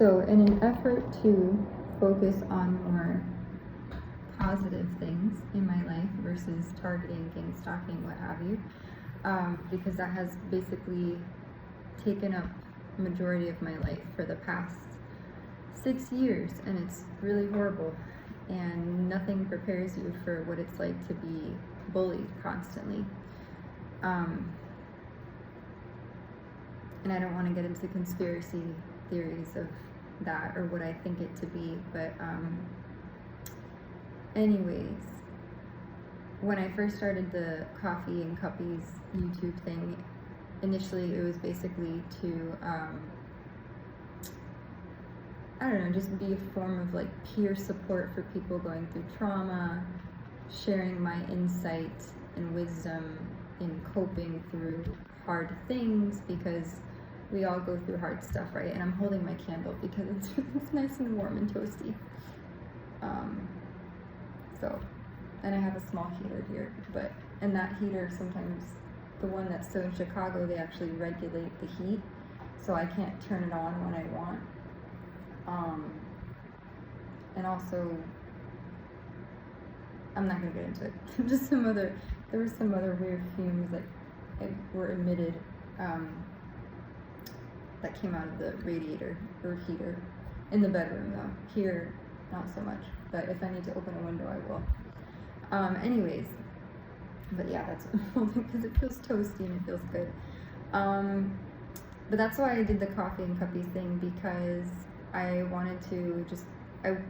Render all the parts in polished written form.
So in an effort to focus on more positive things in my life versus targeting, gang stalking, what have you, because that has basically taken up majority of my life for the past 6 years, and it's really horrible, and nothing prepares you for what it's like to be bullied constantly. And I don't want to get into conspiracy theories of that or what I think it to be, but anyways, when I first started the Coffee and Cuppies YouTube thing, initially it was basically to I don't know, just be a form of like peer support for people going through trauma, sharing my insight and wisdom in coping through hard things, because we all go through hard stuff, right? And I'm holding my candle because it's nice and warm and toasty. And I have a small heater here, and that heater sometimes, the one that's so in Chicago, they actually regulate the heat, so I can't turn it on when I want. And also, I'm not gonna get into it. There were some other weird fumes that were emitted that came out of the radiator or heater in the bedroom though. Here, not so much, but if I need to open a window, I will. Anyways, but yeah, that's because it feels toasty and it feels good. But that's why I did the Coffee and Cuppies thing, because I wanted to just,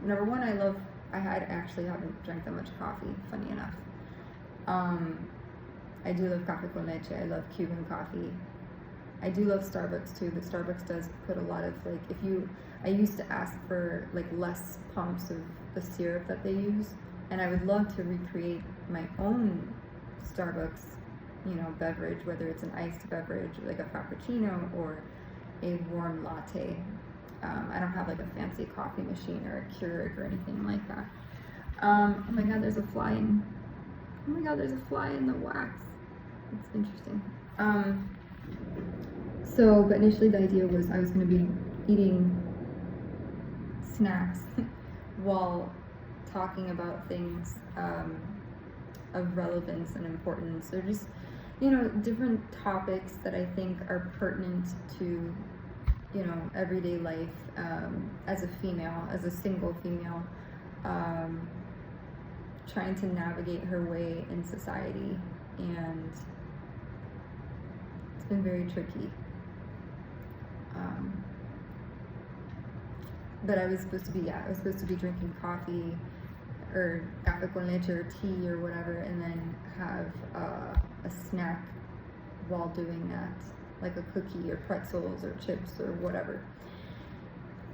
number one, I actually haven't drank that much coffee, funny enough. I do love cafe con leche, I love Cuban coffee. I do love Starbucks too, but Starbucks does put a lot of, like, I used to ask for like less pumps of the syrup that they use, and I would love to recreate my own Starbucks, beverage, whether it's an iced beverage, like a frappuccino or a warm latte. I don't have like a fancy coffee machine or a Keurig or anything like that. Oh my god, there's a fly in the wax. It's interesting. But initially the idea was I was going to be eating snacks while talking about things of relevance and importance, or just, different topics that I think are pertinent to, everyday life, as a female, as a single female, trying to navigate her way in society, and it's been very tricky. But I was supposed to be drinking coffee or café con leche or tea or whatever, and then have a snack while doing that, like a cookie or pretzels or chips or whatever.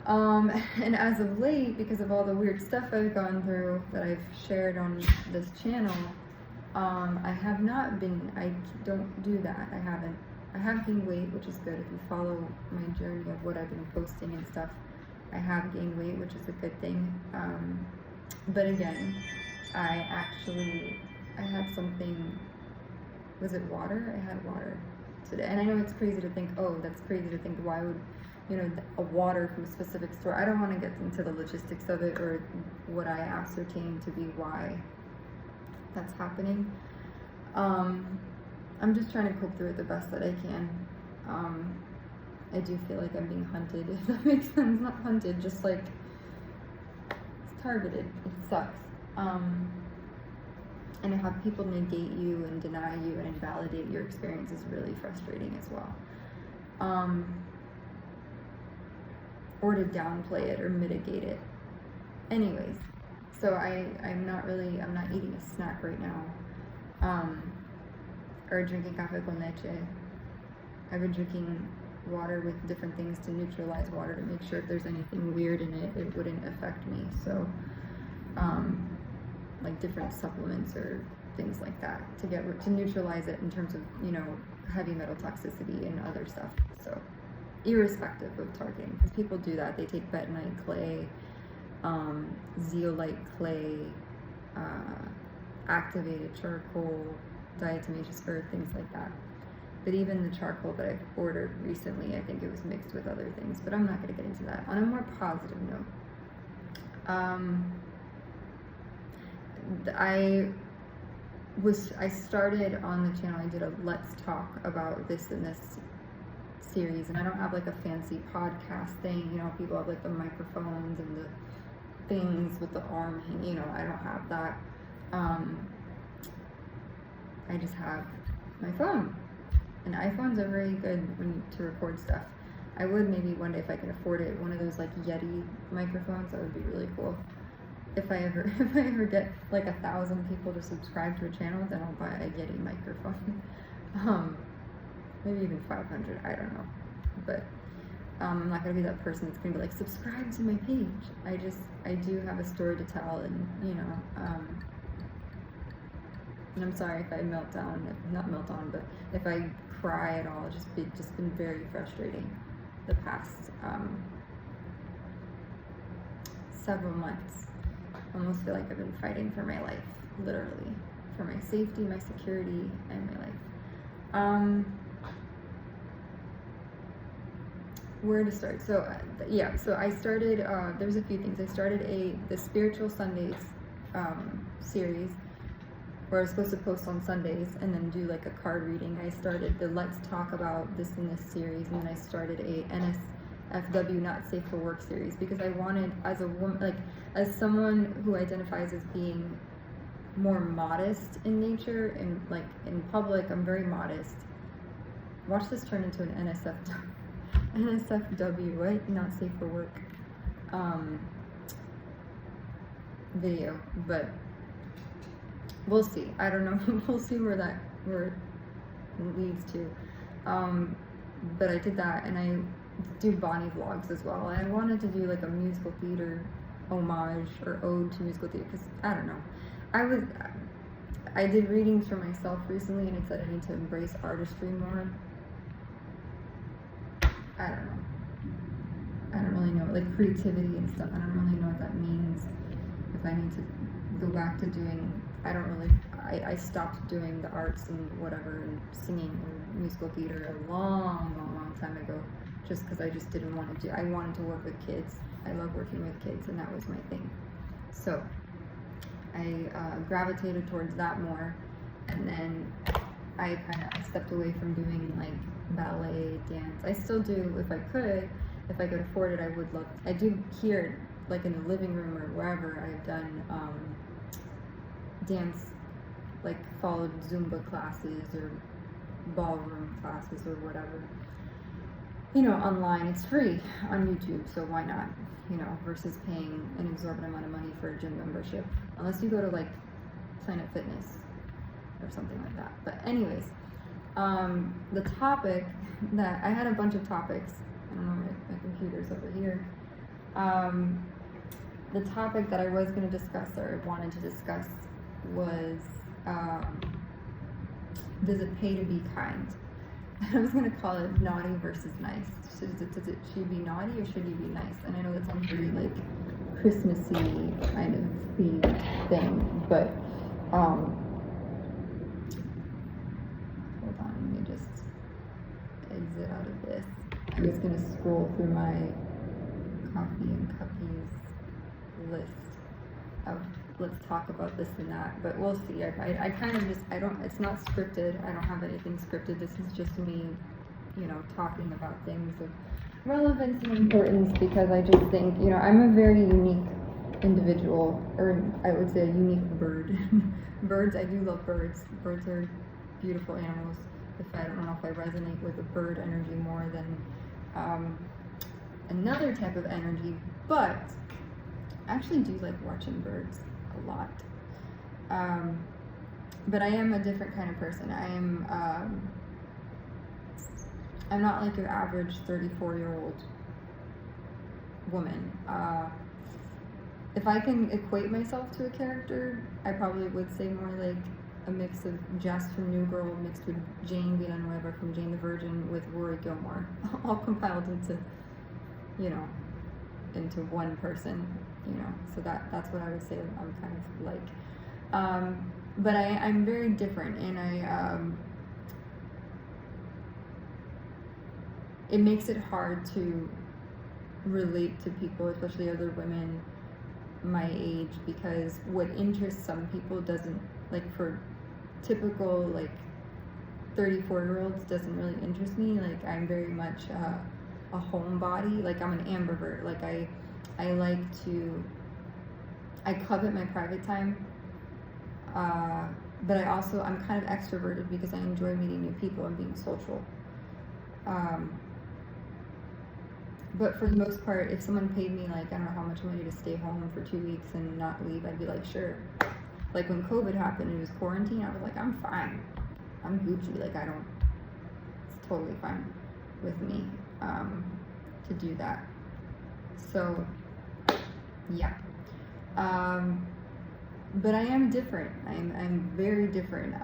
And as of late, because of all the weird stuff I've gone through that I've shared on this channel, I don't do that. I have gained weight, which is good. If you follow my journey of what I've been posting and stuff, I have gained weight, which is a good thing. But again, I had something, was it water? I had water today. And I know it's crazy to think, why would, a water from a specific store. I don't want to get into the logistics of it or what I ascertain to be why that's happening. I'm just trying to cope through it the best that I can. I do feel like I'm being hunted, if that makes sense. Not hunted, just like it's targeted. It sucks. And to have people negate you and deny you and invalidate your experience is really frustrating as well. Or to downplay it or mitigate it. Anyways, so I'm not eating a snack right now. Or drinking café con leche. I've been drinking water with different things to neutralize water to make sure if there's anything weird in it, it wouldn't affect me. So, like different supplements or things like that to neutralize it in terms of, heavy metal toxicity and other stuff. So, irrespective of targeting, because people do that. They take bentonite clay, zeolite clay, activated charcoal, diatomaceous earth, things like that. But even the charcoal that I've ordered recently, I think it was mixed with other things, but I'm not going to get into that. On a more positive note, I started on the channel, I did a let's talk about this in this series, and I don't have like a fancy podcast thing, you know, people have like the microphones and the things with the arm, you know, I don't have that. I just have my phone, and iPhones are very good to record stuff. I would maybe one day, if I can afford it, one of those like Yeti microphones. That would be really cool. If I ever get like 1,000 people to subscribe to a channel, then I'll buy a Yeti microphone. Maybe even 500. I don't know, but I'm not gonna be that person that's gonna be like, subscribe to my page. I do have a story to tell, and you know, and I'm sorry if I melt down, not melt down, but if I cry at all. It's just been very frustrating the past several months. I almost feel like I've been fighting for my life, literally, for my safety, my security, and my life. Where to start? So yeah, so I started, there's a few things. I started the Spiritual Sundays series, where I was supposed to post on Sundays and then do like a card reading. I started the Let's Talk About This in This series, and then I started a NSFW Not Safe for Work series, because I wanted, as a woman, like as someone who identifies as being more modest in nature and like in public, I'm very modest. Watch this turn into an NSFW, right? Not Safe for Work video, but we'll see. I don't know. We'll see where it leads to. But I did that, and I do Bonnie vlogs as well. And I wanted to do like a musical theater homage or ode to musical theater, because I don't know. I did readings for myself recently, and it said I need to embrace artistry more. I don't know. I don't really know, like creativity and stuff. I don't really know what that means. If I need to go back to doing, I stopped doing the arts and whatever, and singing or musical theater a long time ago, just because I just didn't want to do. I wanted to work with kids. I love working with kids, and that was my thing. So I gravitated towards that more, and then I stepped away from doing like ballet, dance. I still do if I could afford it. I would love. I do here, like in the living room or wherever. I've done dance, like followed Zumba classes or ballroom classes or whatever. You know, online. It's free on YouTube, so why not? You know, versus paying an exorbitant amount of money for a gym membership, unless you go to like Planet Fitness or something like that. But anyways, the topic that I had a bunch of topics. I don't know, my computer's over here. The topic that I was going to discuss, or wanted to discuss, was does it pay to be kind? I was going to call it naughty versus nice. Should you be naughty or should you be nice? And I know that sounds very like Christmassy kind of themed thing, but hold on, let me just exit out of this. I'm just going to scroll through my coffee and cuppies list of let's talk about this and that, but we'll see. I kind of just, it's not scripted. I don't have anything scripted. This is just me, you know, talking about things of relevance and importance, because I just think, you know, I'm a very unique individual, or I would say a unique bird. Birds, I do love birds. Birds are beautiful animals. I don't know if I resonate with the bird energy more than another type of energy, but I actually do like watching birds a lot. But I am a different kind of person. I'm not like your average 34-year-old woman. If I can equate myself to a character, I probably would say more like a mix of Jess from New Girl mixed with Jane Villanueva from Jane the Virgin with Rory Gilmore, all compiled into, you know, into one person, you know. So that's what I would say I'm kind of like. But I'm very different, and it makes it hard to relate to people, especially other women my age, because what interests some people doesn't, like for typical like 34-year-olds doesn't really interest me. Like I'm very much a homebody. Like I'm an ambivert. Like I like to, I covet my private time, but I'm kind of extroverted because I enjoy meeting new people and being social. But for the most part, if someone paid me like I don't know how much money to stay home for 2 weeks and not leave, I'd be like, sure. Like when COVID happened and it was quarantine, I was like, I'm fine. I'm Gucci. Like it's totally fine with me to do that. So yeah. But I am different. I'm very different.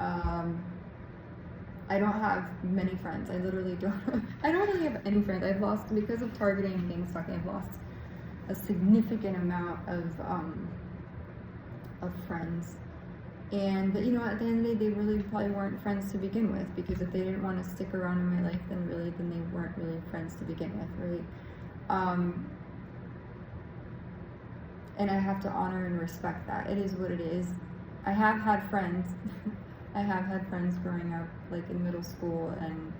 I don't have many friends. I literally don't. I don't really have any friends. I've lost, because of targeting and gang stalking, I've lost a significant amount of friends. But you know, at the end of the day, they really probably weren't friends to begin with, because if they didn't want to stick around in my life, then they weren't really friends to begin with, right? And I have to honor and respect that. It is what it is. I have had friends. I have had friends growing up, like in middle school and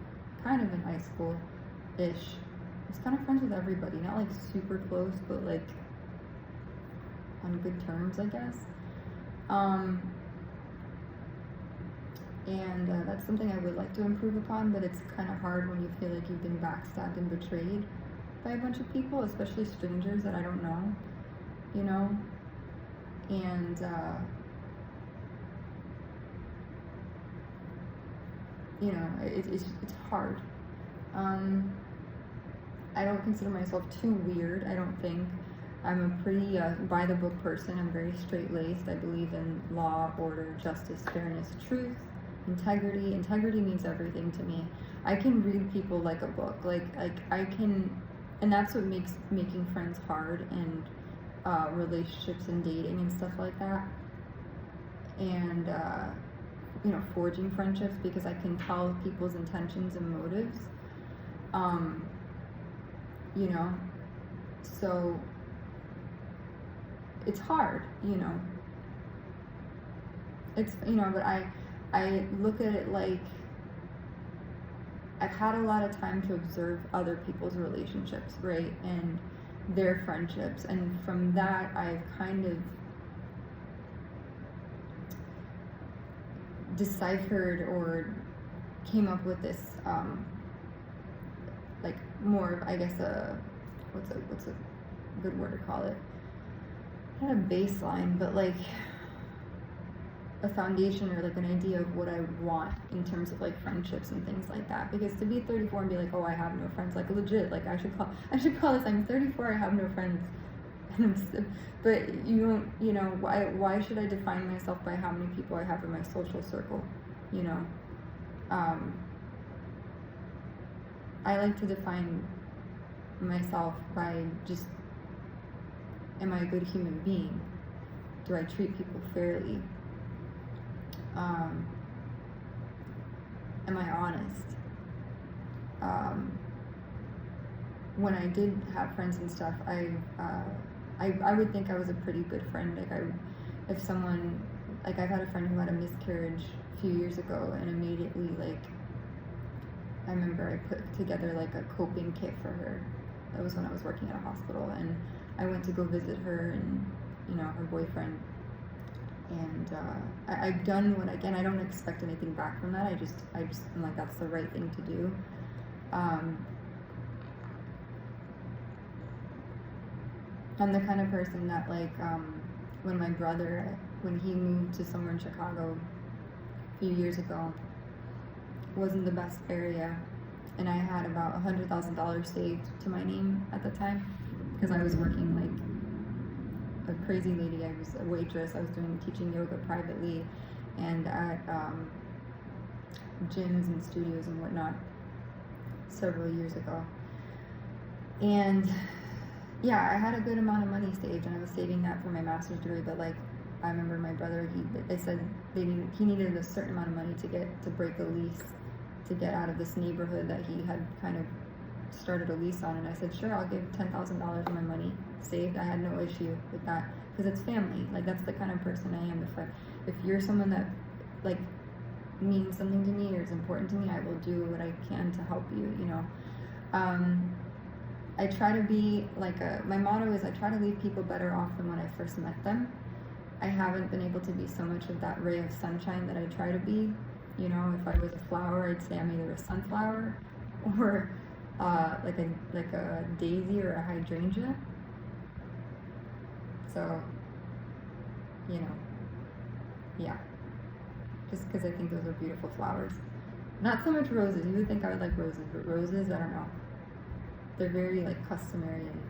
kind of in high school-ish. I was kind of friends with everybody, not like super close, but like on good terms, I guess. That's something I would like to improve upon, but it's kind of hard when you feel like you've been backstabbed and betrayed by a bunch of people, especially strangers that I don't know, you know? And, you know, it's hard. I don't consider myself too weird, I don't think. I'm a pretty by-the-book person. I'm very straight-laced. I believe in law, order, justice, fairness, truth, integrity. Integrity means everything to me. I can read people like a book. Like I can, and that's what makes making friends hard, and relationships and dating and stuff like that. And you know, forging friendships, because I can tell people's intentions and motives. You know, so it's hard, you know. It's, you know, but I look at it like I've had a lot of time to observe other people's relationships, right, and their friendships, and from that I've kind of deciphered or came up with this like more of, I guess, what's a good word to call it, not a baseline, but like a foundation, or like an idea of what I want in terms of like friendships and things like that. Because to be 34 and be like, oh, I have no friends, like legit, like I should call this, I'm 34, I have no friends. But you don't, you know, why should I define myself by how many people I have in my social circle, you know? I like to define myself by just, am I a good human being? Do I treat people fairly? Am I honest? When I did have friends and stuff, I would think I was a pretty good friend. Like if someone, like I've had a friend who had a miscarriage a few years ago, and immediately, like, I remember I put together like a coping kit for her. That was when I was working at a hospital, and I went to go visit her and, you know, her boyfriend. And I've done what, again, I don't expect anything back from that. I just I'm like, that's the right thing to do. I'm the kind of person that, like, when my brother, when he moved to somewhere in Chicago a few years ago, wasn't the best area, and I had about $100,000 saved to my name at the time, because I was working like a crazy lady. I was a waitress. I was teaching yoga privately and at gyms and studios and whatnot several years ago. And yeah, I had a good amount of money saved, and I was saving that for my master's degree. But like, I remember my brother, they said he needed a certain amount of money to break a lease, to get out of this neighborhood that he had kind of started a lease on, and I said, sure, I'll give $10,000 of my money saved. I had no issue with that because it's family. Like, that's the kind of person I am. If you're someone that like means something to me or is important to me, I will do what I can to help you. You know, I try to be like my motto is I try to leave people better off than when I first met them. I haven't been able to be so much of that ray of sunshine that I try to be. You know, if I was a flower, I'd say I'm either a sunflower or like a daisy or a hydrangea. So, you know, yeah. Just because I think those are beautiful flowers. Not so much roses. You would think I would like roses, but roses, I don't know. They're very like customary and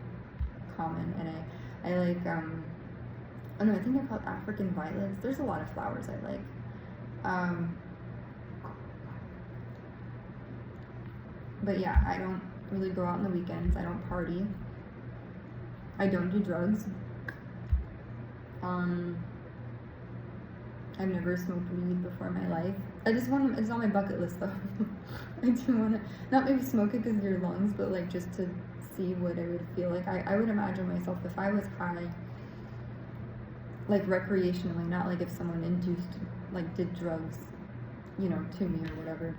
common, and I like oh no, I think they're called African violets. There's a lot of flowers I like. But yeah, I don't really go out on the weekends. I don't party. I don't do drugs. I've never smoked weed before in my life. I just want to, it's on my bucket list though. I do want to, not maybe smoke it because of your lungs, but like just to see what it would feel like. I would imagine myself if I was high, like recreationally, not like if someone induced, like did drugs, you know, to me or whatever.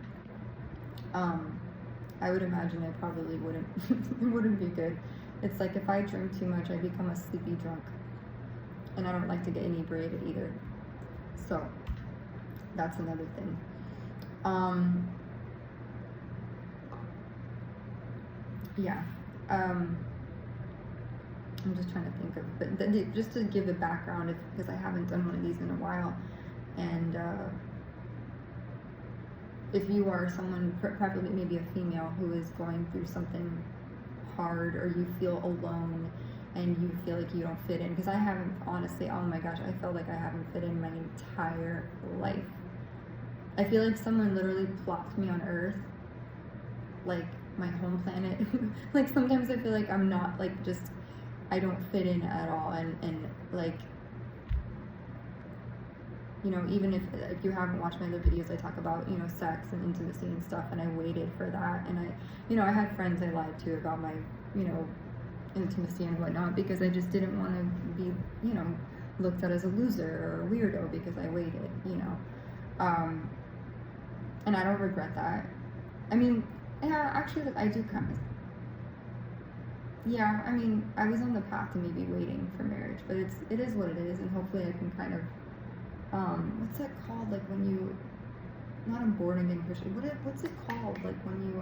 I would imagine I probably wouldn't, it wouldn't be good. It's like if I drink too much, I become a sleepy drunk. And I don't like to get inebriated either. So, that's another thing. Yeah. I'm just trying to think of, but just to give a background, because I haven't done one of these in a while, and if you are someone, probably maybe a female, who is going through something hard, or you feel alone, and you feel like you don't fit in, because I haven't, honestly, oh my gosh, I felt like I haven't fit in my entire life. I feel like someone literally plopped me on Earth, like my home planet. Like sometimes I feel like I'm not, like, just, I don't fit in at all, and like, you know, even if you haven't watched my other videos, I talk about, you know, sex and intimacy and stuff, and I waited for that, and I, you know, I had friends I lied to about my, you know, intimacy and whatnot, because I just didn't want to be, you know, looked at as a loser or a weirdo because I waited, you know, and I don't regret that. I mean, yeah, actually, like, I do kind of, yeah, I mean, I was on the path to maybe waiting for marriage, but it is what it is, and hopefully I can kind of, what's that called, like when you, not a born again Christian, what's it called, like when you,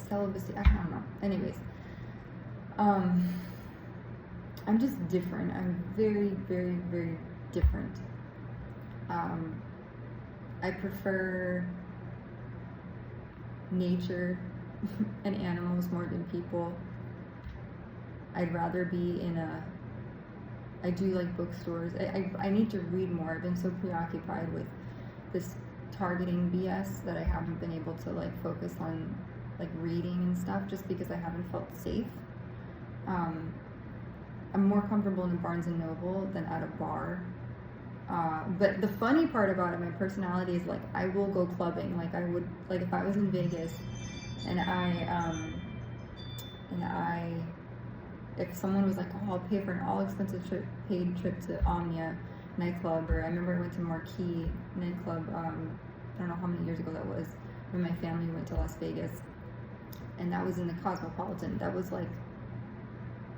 celibacy, I don't know, anyways, I'm just different. I'm very, very, very different. I prefer nature and animals more than people. I'd rather be in I do like bookstores. I need to read more. I've been so preoccupied with this targeting BS that I haven't been able to like focus on like reading and stuff, just because I haven't felt safe. I'm more comfortable in Barnes and Noble than at a bar. But the funny part about it, my personality is like, I will go clubbing. Like I would, like if I was in Vegas and if someone was like, oh, I'll pay for an all-expensive paid trip to Omnia nightclub, or I remember I went to Marquee nightclub, I don't know how many years ago that was, when my family went to Las Vegas, and that was in the Cosmopolitan. That was like,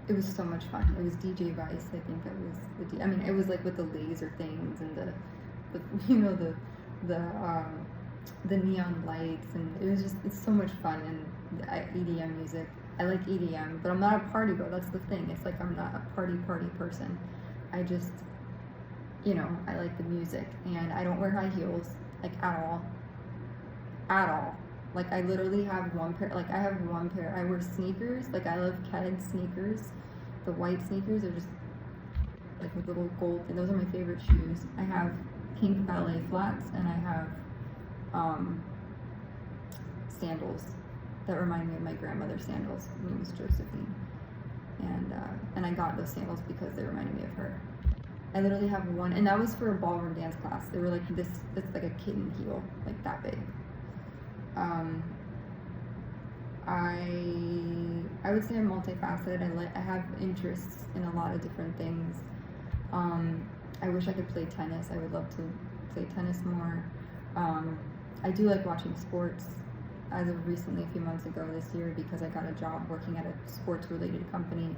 it was so much fun. It was DJ Vice, I think that was I mean, it was like with the laser things and the you know, the neon lights, and it was just, it's so much fun. And EDM music, I like EDM, but I'm not a party girl. That's the thing. It's like I'm not a party person. I just, you know, I like the music, and I don't wear high heels, like at all. Like I literally have one pair. Like I have one pair. I wear sneakers. Like I love Ked sneakers. The white sneakers are just like with little gold, and those are my favorite shoes. I have pink ballet flats, and I have sandals that remind me of my grandmother's sandals. Her name was Josephine, and I got those sandals because they reminded me of her. I literally have one, and that was for a ballroom dance class. They were like this. It's like a kitten heel, like that big. I would say I'm multifaceted. I have interests in a lot of different things. I wish I could play tennis. I would love to play tennis more. I do like watching sports. As of recently, a few months ago this year, because I got a job working at a sports-related company,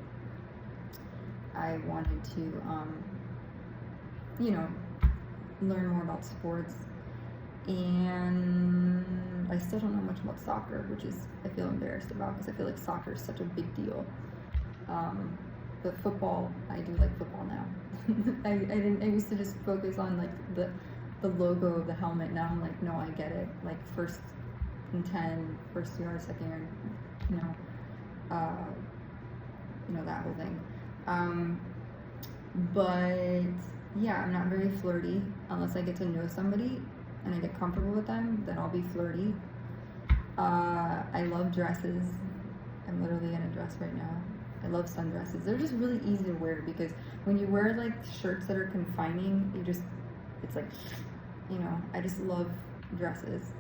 I wanted to, learn more about sports. And I still don't know much about soccer, which is I feel embarrassed about, because I feel like soccer is such a big deal. But football, I do like football now. I used to just focus on like the logo of the helmet. Now I'm like, no, I get it. Like first and 10, first yard, second yard, that whole thing. But yeah, I'm not very flirty unless I get to know somebody and I get comfortable with them, then I'll be flirty. I love dresses. I'm literally in a dress right now. I love sundresses. They're just really easy to wear, because when you wear like shirts that are confining, it's like, I just love dresses.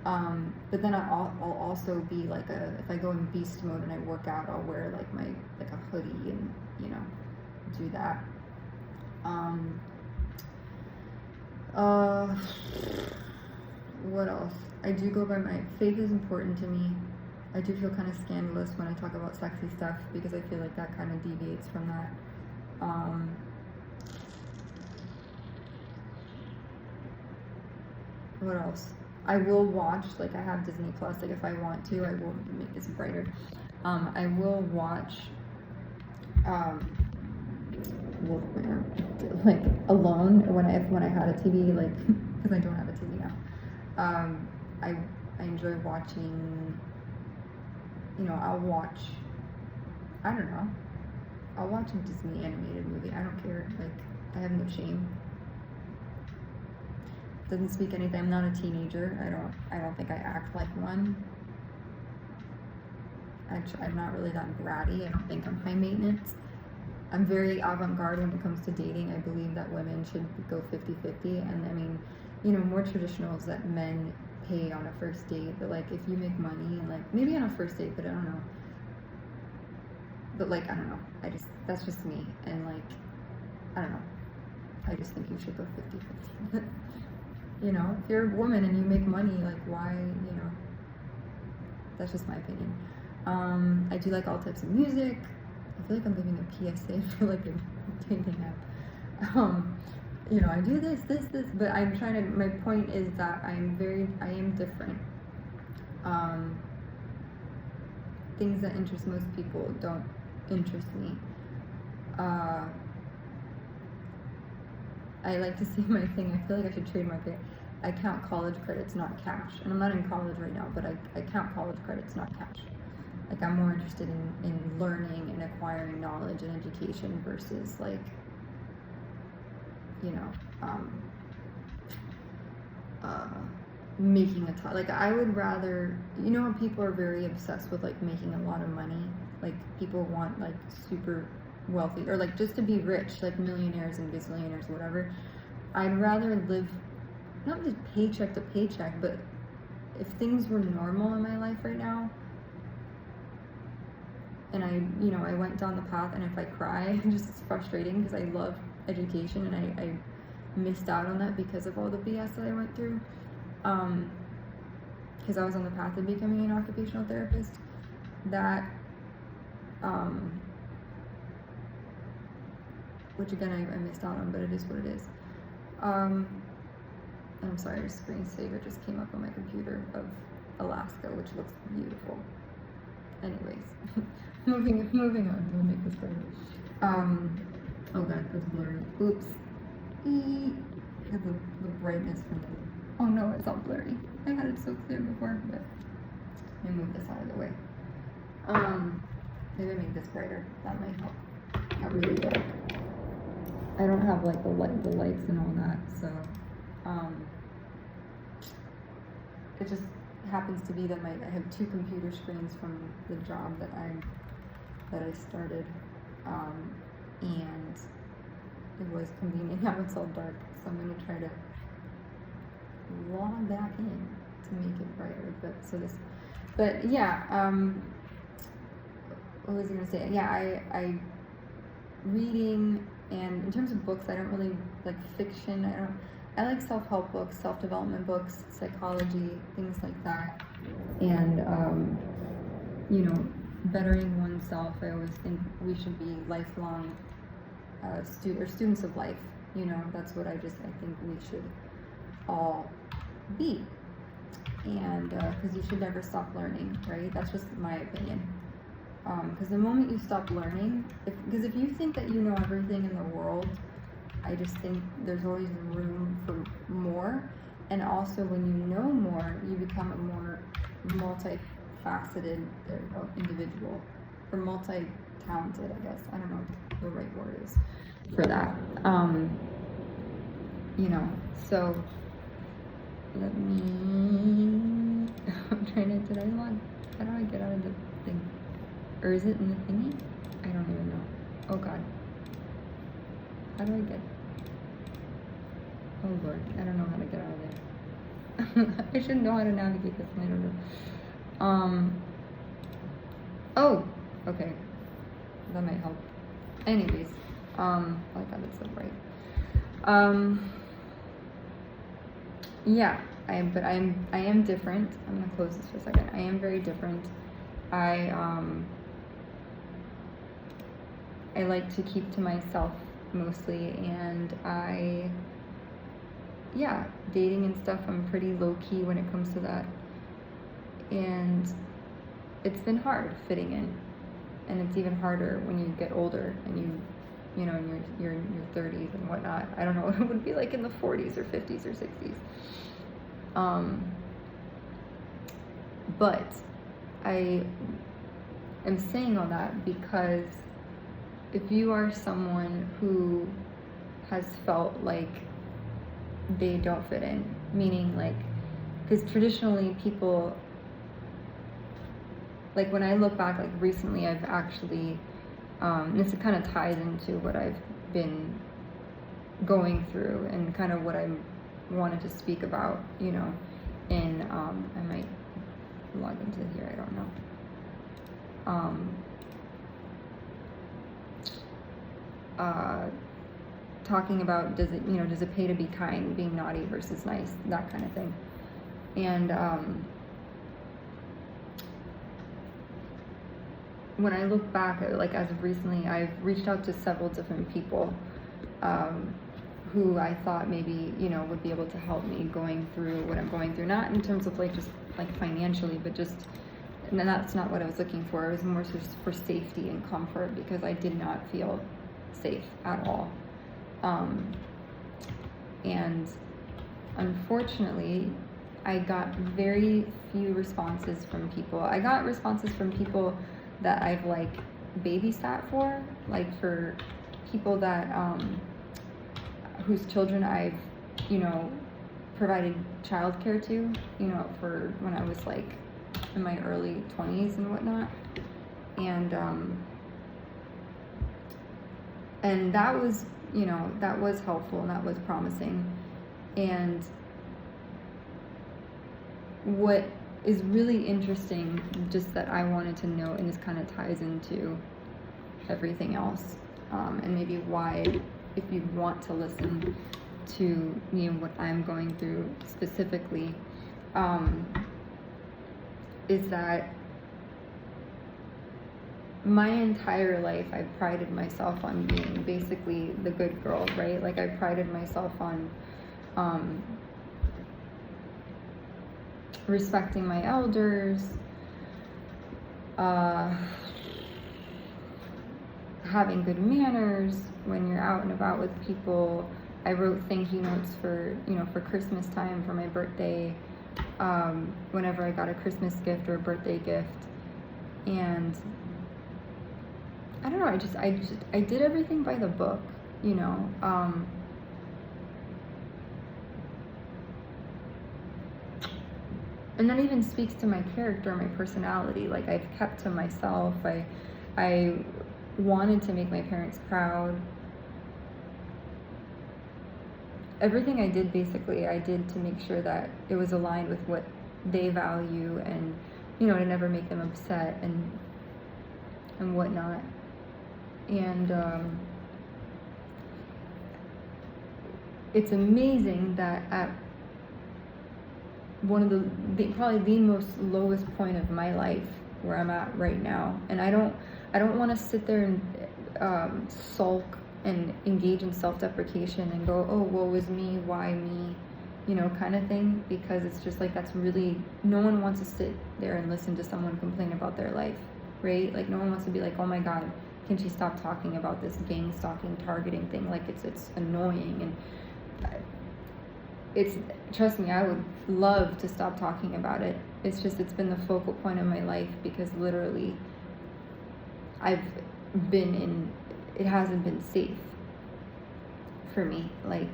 But then I'll also be like if I go in beast mode and I work out, I'll wear like a hoodie and, do that. What else? I do go by my faith is important to me. I do feel kind of scandalous when I talk about sexy stuff, because I feel like that kind of deviates from that. What else? I will watch, like I have Disney Plus, like if I want to, I will make this brighter. I will watch, like alone when I had a TV, like, because I don't have a TV now. I enjoy watching, I'll watch a Disney animated movie. I don't care, like, I have no shame. Doesn't speak anything. I'm not a teenager. I don't think I act like one. Actually, I'm not really that bratty. I don't think I'm high maintenance. I'm very avant-garde when it comes to dating. I believe that women should go 50-50, and I mean, more traditional is that men pay on a first date, but like if you make money, and like maybe on a first date, but I don't know. But like, I don't know. That's just me, and like, I don't know. I just think you should go 50-50. If you're a woman and you make money, like why, that's just my opinion. I do like all types of music. I feel like I'm giving a PSA for like a dating app. I do this, but my point is that I am different. Things that interest most people don't interest me. I like to see my thing. I feel like I should trademark it. I count college credits, not cash. And I'm not in college right now, but I count college credits, not cash. Like, I'm more interested in learning and acquiring knowledge and education versus like, making a ton. Like, I would rather, how people are very obsessed with like making a lot of money. Like, people want like super wealthy, or like just to be rich, like millionaires and gazillionaires, whatever. I'd rather live not just paycheck to paycheck, but if things were normal in my life right now, and I went down the path, and if I cry, it's frustrating because I love education, and I missed out on that because of all the BS that I went through, because I was on the path of becoming an occupational therapist. That which again I missed out on, but it is what it is. I'm sorry, your screensaver just came up on my computer of Alaska, which looks beautiful. Anyways, moving on. We'll make this better. Oh god, that's blurry. Oops. The brightness from the. Oh no, it's all blurry. I had it so clear before, but let me move this out of the way. Maybe make this brighter. That might help. Not really dark. I don't have like the lights and all that, so it just happens to be that I have two computer screens from the job that I started, and it was convenient. Now it's all dark, so I'm gonna try to log back in to make it brighter, but yeah, what was I gonna say? Yeah, I reading, and in terms of books, I don't really like fiction. I like self-help books, self-development books, psychology, things like that, and bettering oneself. I always think we should be lifelong students of life. That's what I think we should all be, and because you should never stop learning, right? That's just my opinion. Because the moment you stop learning, because if you think that you know everything in the world, I just think there's always room for more. And also, when you know more, you become a more multifaceted individual, or multi-talented, I guess. I don't know what the right word is for that. So let me. I'm trying to. Did I log? How do I get out of the thing? Or is it in the thingy? I don't even know. Oh God. How do I get? Oh Lord, I don't know how to get out of there. I should know how to navigate this, and I don't know. Oh, okay. That might help. Anyways, I got it set right. Yeah, I am different. I'm gonna close this for a second. I am very different. I like to keep to myself mostly, and dating and stuff, I'm pretty low-key when it comes to that, and it's been hard fitting in, and it's even harder when you get older and you're in your 30s and whatnot. I don't know what it would be like in the 40s or 50s or 60s. But I am saying all that because if you are someone who has felt like they don't fit in, meaning because traditionally people, when I look back, recently I've actually, this kind of ties into what I've been going through and kind of what I wanted to speak about, and I might log into here, I don't know. Talking about does it pay to be kind, being naughty versus nice, that kind of thing. And when I look back, as of recently, I've reached out to several different people who I thought maybe would be able to help me going through what I'm going through, not in terms of just financially, but just, and that's not what I was looking for. It was more just for safety and comfort, because I did not feel safe at all. And unfortunately, I got very few responses from people. I got responses from people that I've babysat for people that whose children I've provided childcare to, for when I was in my early 20s and whatnot, and that was that was helpful and that was promising. And what is really interesting, just that I wanted to know, and this kind of ties into everything else, and maybe why, if you want to listen to me and what I'm going through specifically, is that my entire life I prided myself on being basically the good girl, right? I prided myself on respecting my elders, having good manners when you're out and about with people. I wrote thank you notes for Christmas time, for my birthday, whenever I got a Christmas gift or a birthday gift. And I don't know, I did everything by the book, and that even speaks to my character, my personality. I've kept to myself. I wanted to make my parents proud. Everything I did, basically, I did to make sure that it was aligned with what they value, and to never make them upset and whatnot. And it's amazing that at one of the probably the most lowest point of my life, where I'm at right now, and I don't want to sit there and sulk and engage in self-deprecation and go, oh, woe is me, why me, kind of thing, because it's just like, that's really, no one wants to sit there and listen to someone complain about their life, right? Like, no one wants to be like, oh my god, can she stop talking about this gang stalking, targeting thing? Like, it's annoying. And it's, trust me, I would love to stop talking about it. It's just, it's been the focal point of my life, because literally I've been in, it hasn't been safe for me, like,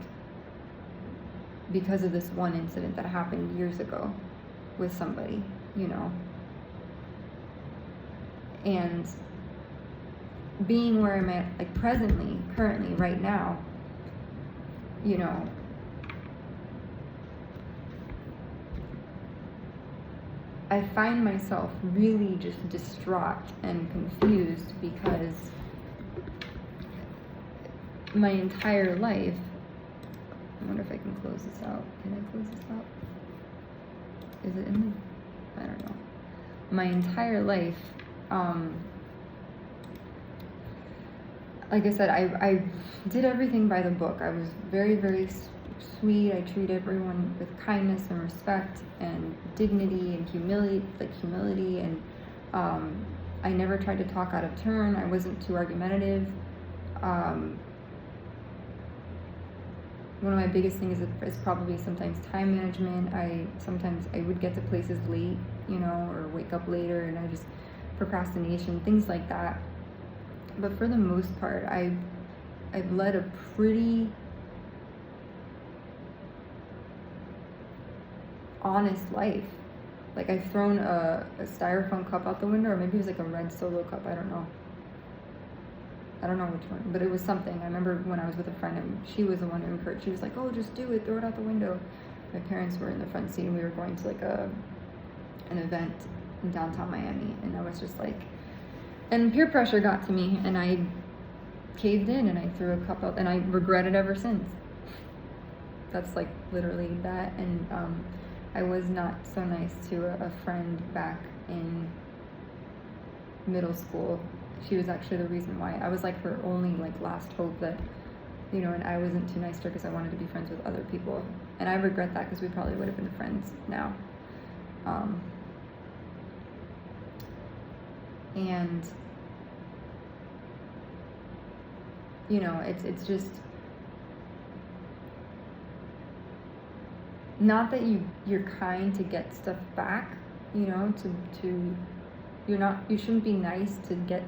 because of this one incident that happened years ago with somebody, and being where I'm at, like, currently, right now, I find myself really just distraught and confused, because my entire life, I wonder if I can close this out. Can I close this out? Is it in the, I don't know. My entire life, like I said, I did everything by the book. I was very, very sweet. I treat everyone with kindness and respect and dignity and humility, and I never tried to talk out of turn. I wasn't too argumentative. One of my biggest things is probably sometimes time management. Sometimes I would get to places late, or wake up later, and I just, procrastination, things like that. But for the most part, I've led a pretty honest life. Like, I've thrown a styrofoam cup out the window, or maybe it was like a red Solo cup, I don't know which one, but it was something. I remember when I was with a friend, and she was the one who encouraged. She was like, oh, just do it, throw it out the window. My parents were in the front seat, and we were going to like an event in downtown Miami, and I was just like, and peer pressure got to me, and I caved in, and I threw a cup out, and I regret it ever since. That's like literally that. And I was not so nice to a friend back in middle school. She was actually the reason why. I was like her only like last hope that, and I wasn't too nice to her, because I wanted to be friends with other people. And I regret that, because we probably would have been friends now. And it's just not that you're kind to get stuff back, to you shouldn't be nice to get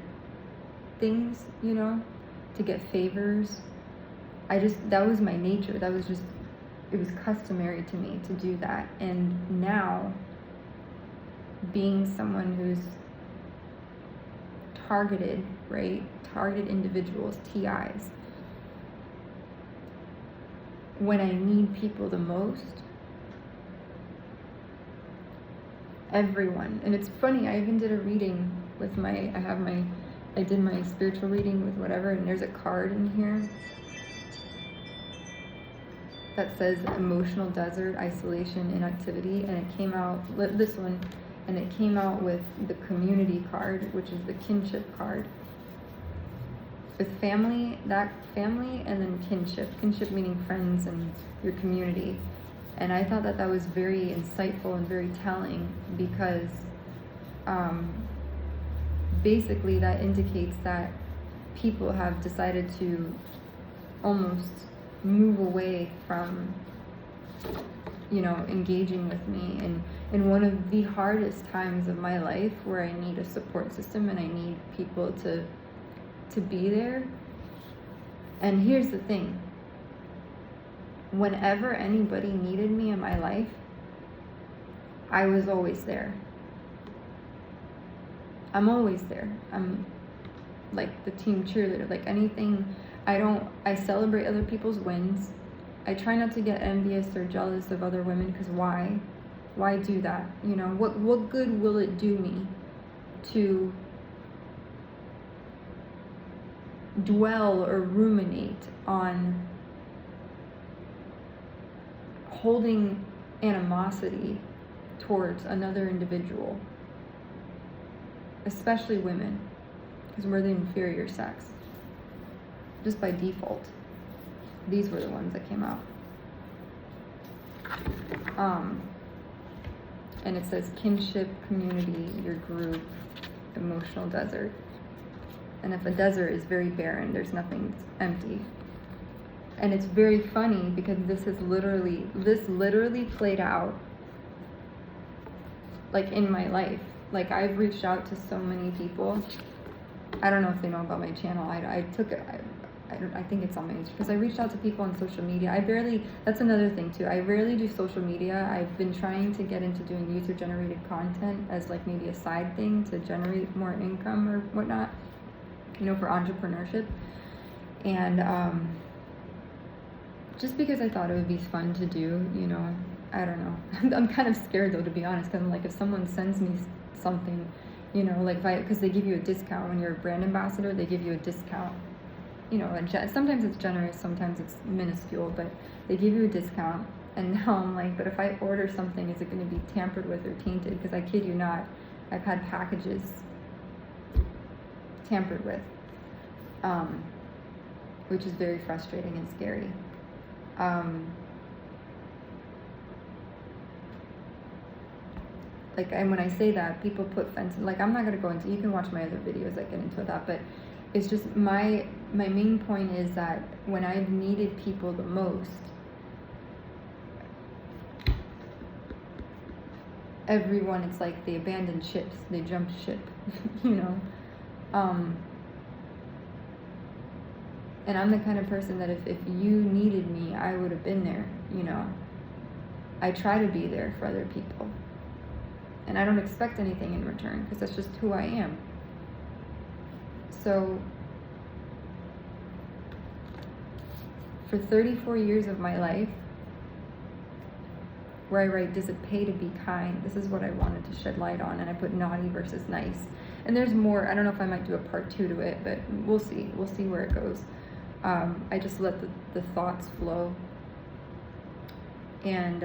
things, to get favors. That was my nature. That was just, it was customary to me to do that. And now, being someone who's targeted, right? Targeted individuals, TIs. When I need people the most, everyone. And it's funny, I even did a reading with I did my spiritual reading with whatever, and there's a card in here that says emotional desert, isolation, inactivity, and it came out, this one, and it came out with the community card, which is the kinship card. With family, and then kinship meaning friends and your community. And I thought that was very insightful and very telling, because basically that indicates that people have decided to almost move away from, engaging with me in one of the hardest times of my life, where I need a support system and I need people to be there. And here's the thing. Whenever anybody needed me in my life, I was always there. I'm always there. I'm like the team cheerleader. Like anything, I celebrate other people's wins. I try not to get envious or jealous of other women, because why? Why do that? You know, what good will it do me to dwell or ruminate on holding animosity towards another individual, especially women, because we're the inferior sex, just by default. These were the ones that came out. And it says kinship, community, your group, emotional desert. And if a desert is very barren, there's nothing, it's empty. And it's very funny because this literally played out like in my life. Like, I've reached out to so many people. I don't know if they know about my channel. I think it's on my Instagram, because I reached out to people on social media. That's another thing too. I rarely do social media. I've been trying to get into doing user generated content as like maybe a side thing to generate more income or whatnot, you know, for entrepreneurship. And just because I thought it would be fun to do, you know, I don't know. I'm kind of scared though, to be honest, because I'm like, if someone sends me something, you know, like because they give you a discount when you're a brand ambassador, they give you a discount. You know, sometimes it's generous, sometimes it's minuscule, but they give you a discount. And now I'm like, but if I order something, is it going to be tampered with or tainted? Because I kid you not, I've had packages tampered with, which is very frustrating and scary. Like, and when I say that, people put fence, like, I'm not going to go into, you can watch my other videos that get into that, but it's just my main point is that when I've needed people the most, everyone, it's like they abandoned ships, they jumped ship, you know. And I'm the kind of person that if you needed me, I would have been there, you know. I try to be there for other people. And I don't expect anything in return, because that's just who I am. So, for 34 years of my life, where I write, does it pay to be kind? This is what I wanted to shed light on, and I put naughty versus nice. And there's more. I don't know if I might do a part 2 to it, but we'll see. We'll see where it goes. I just let the thoughts flow. And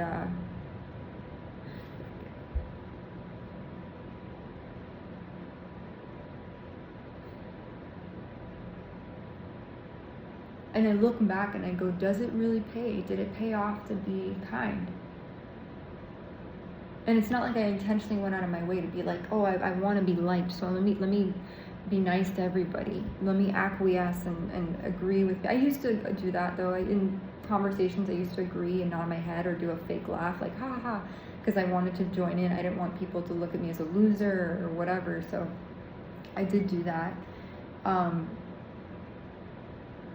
I look back and I go, does it really pay? Did it pay off to be kind? And it's not like I intentionally went out of my way to be like, oh, I want to be liked, so let me be nice to everybody. Let me acquiesce and agree with. I used to do that though. In conversations, I used to agree and nod my head or do a fake laugh, like ha ha, because I wanted to join in. I didn't want people to look at me as a loser or whatever. So I did do that.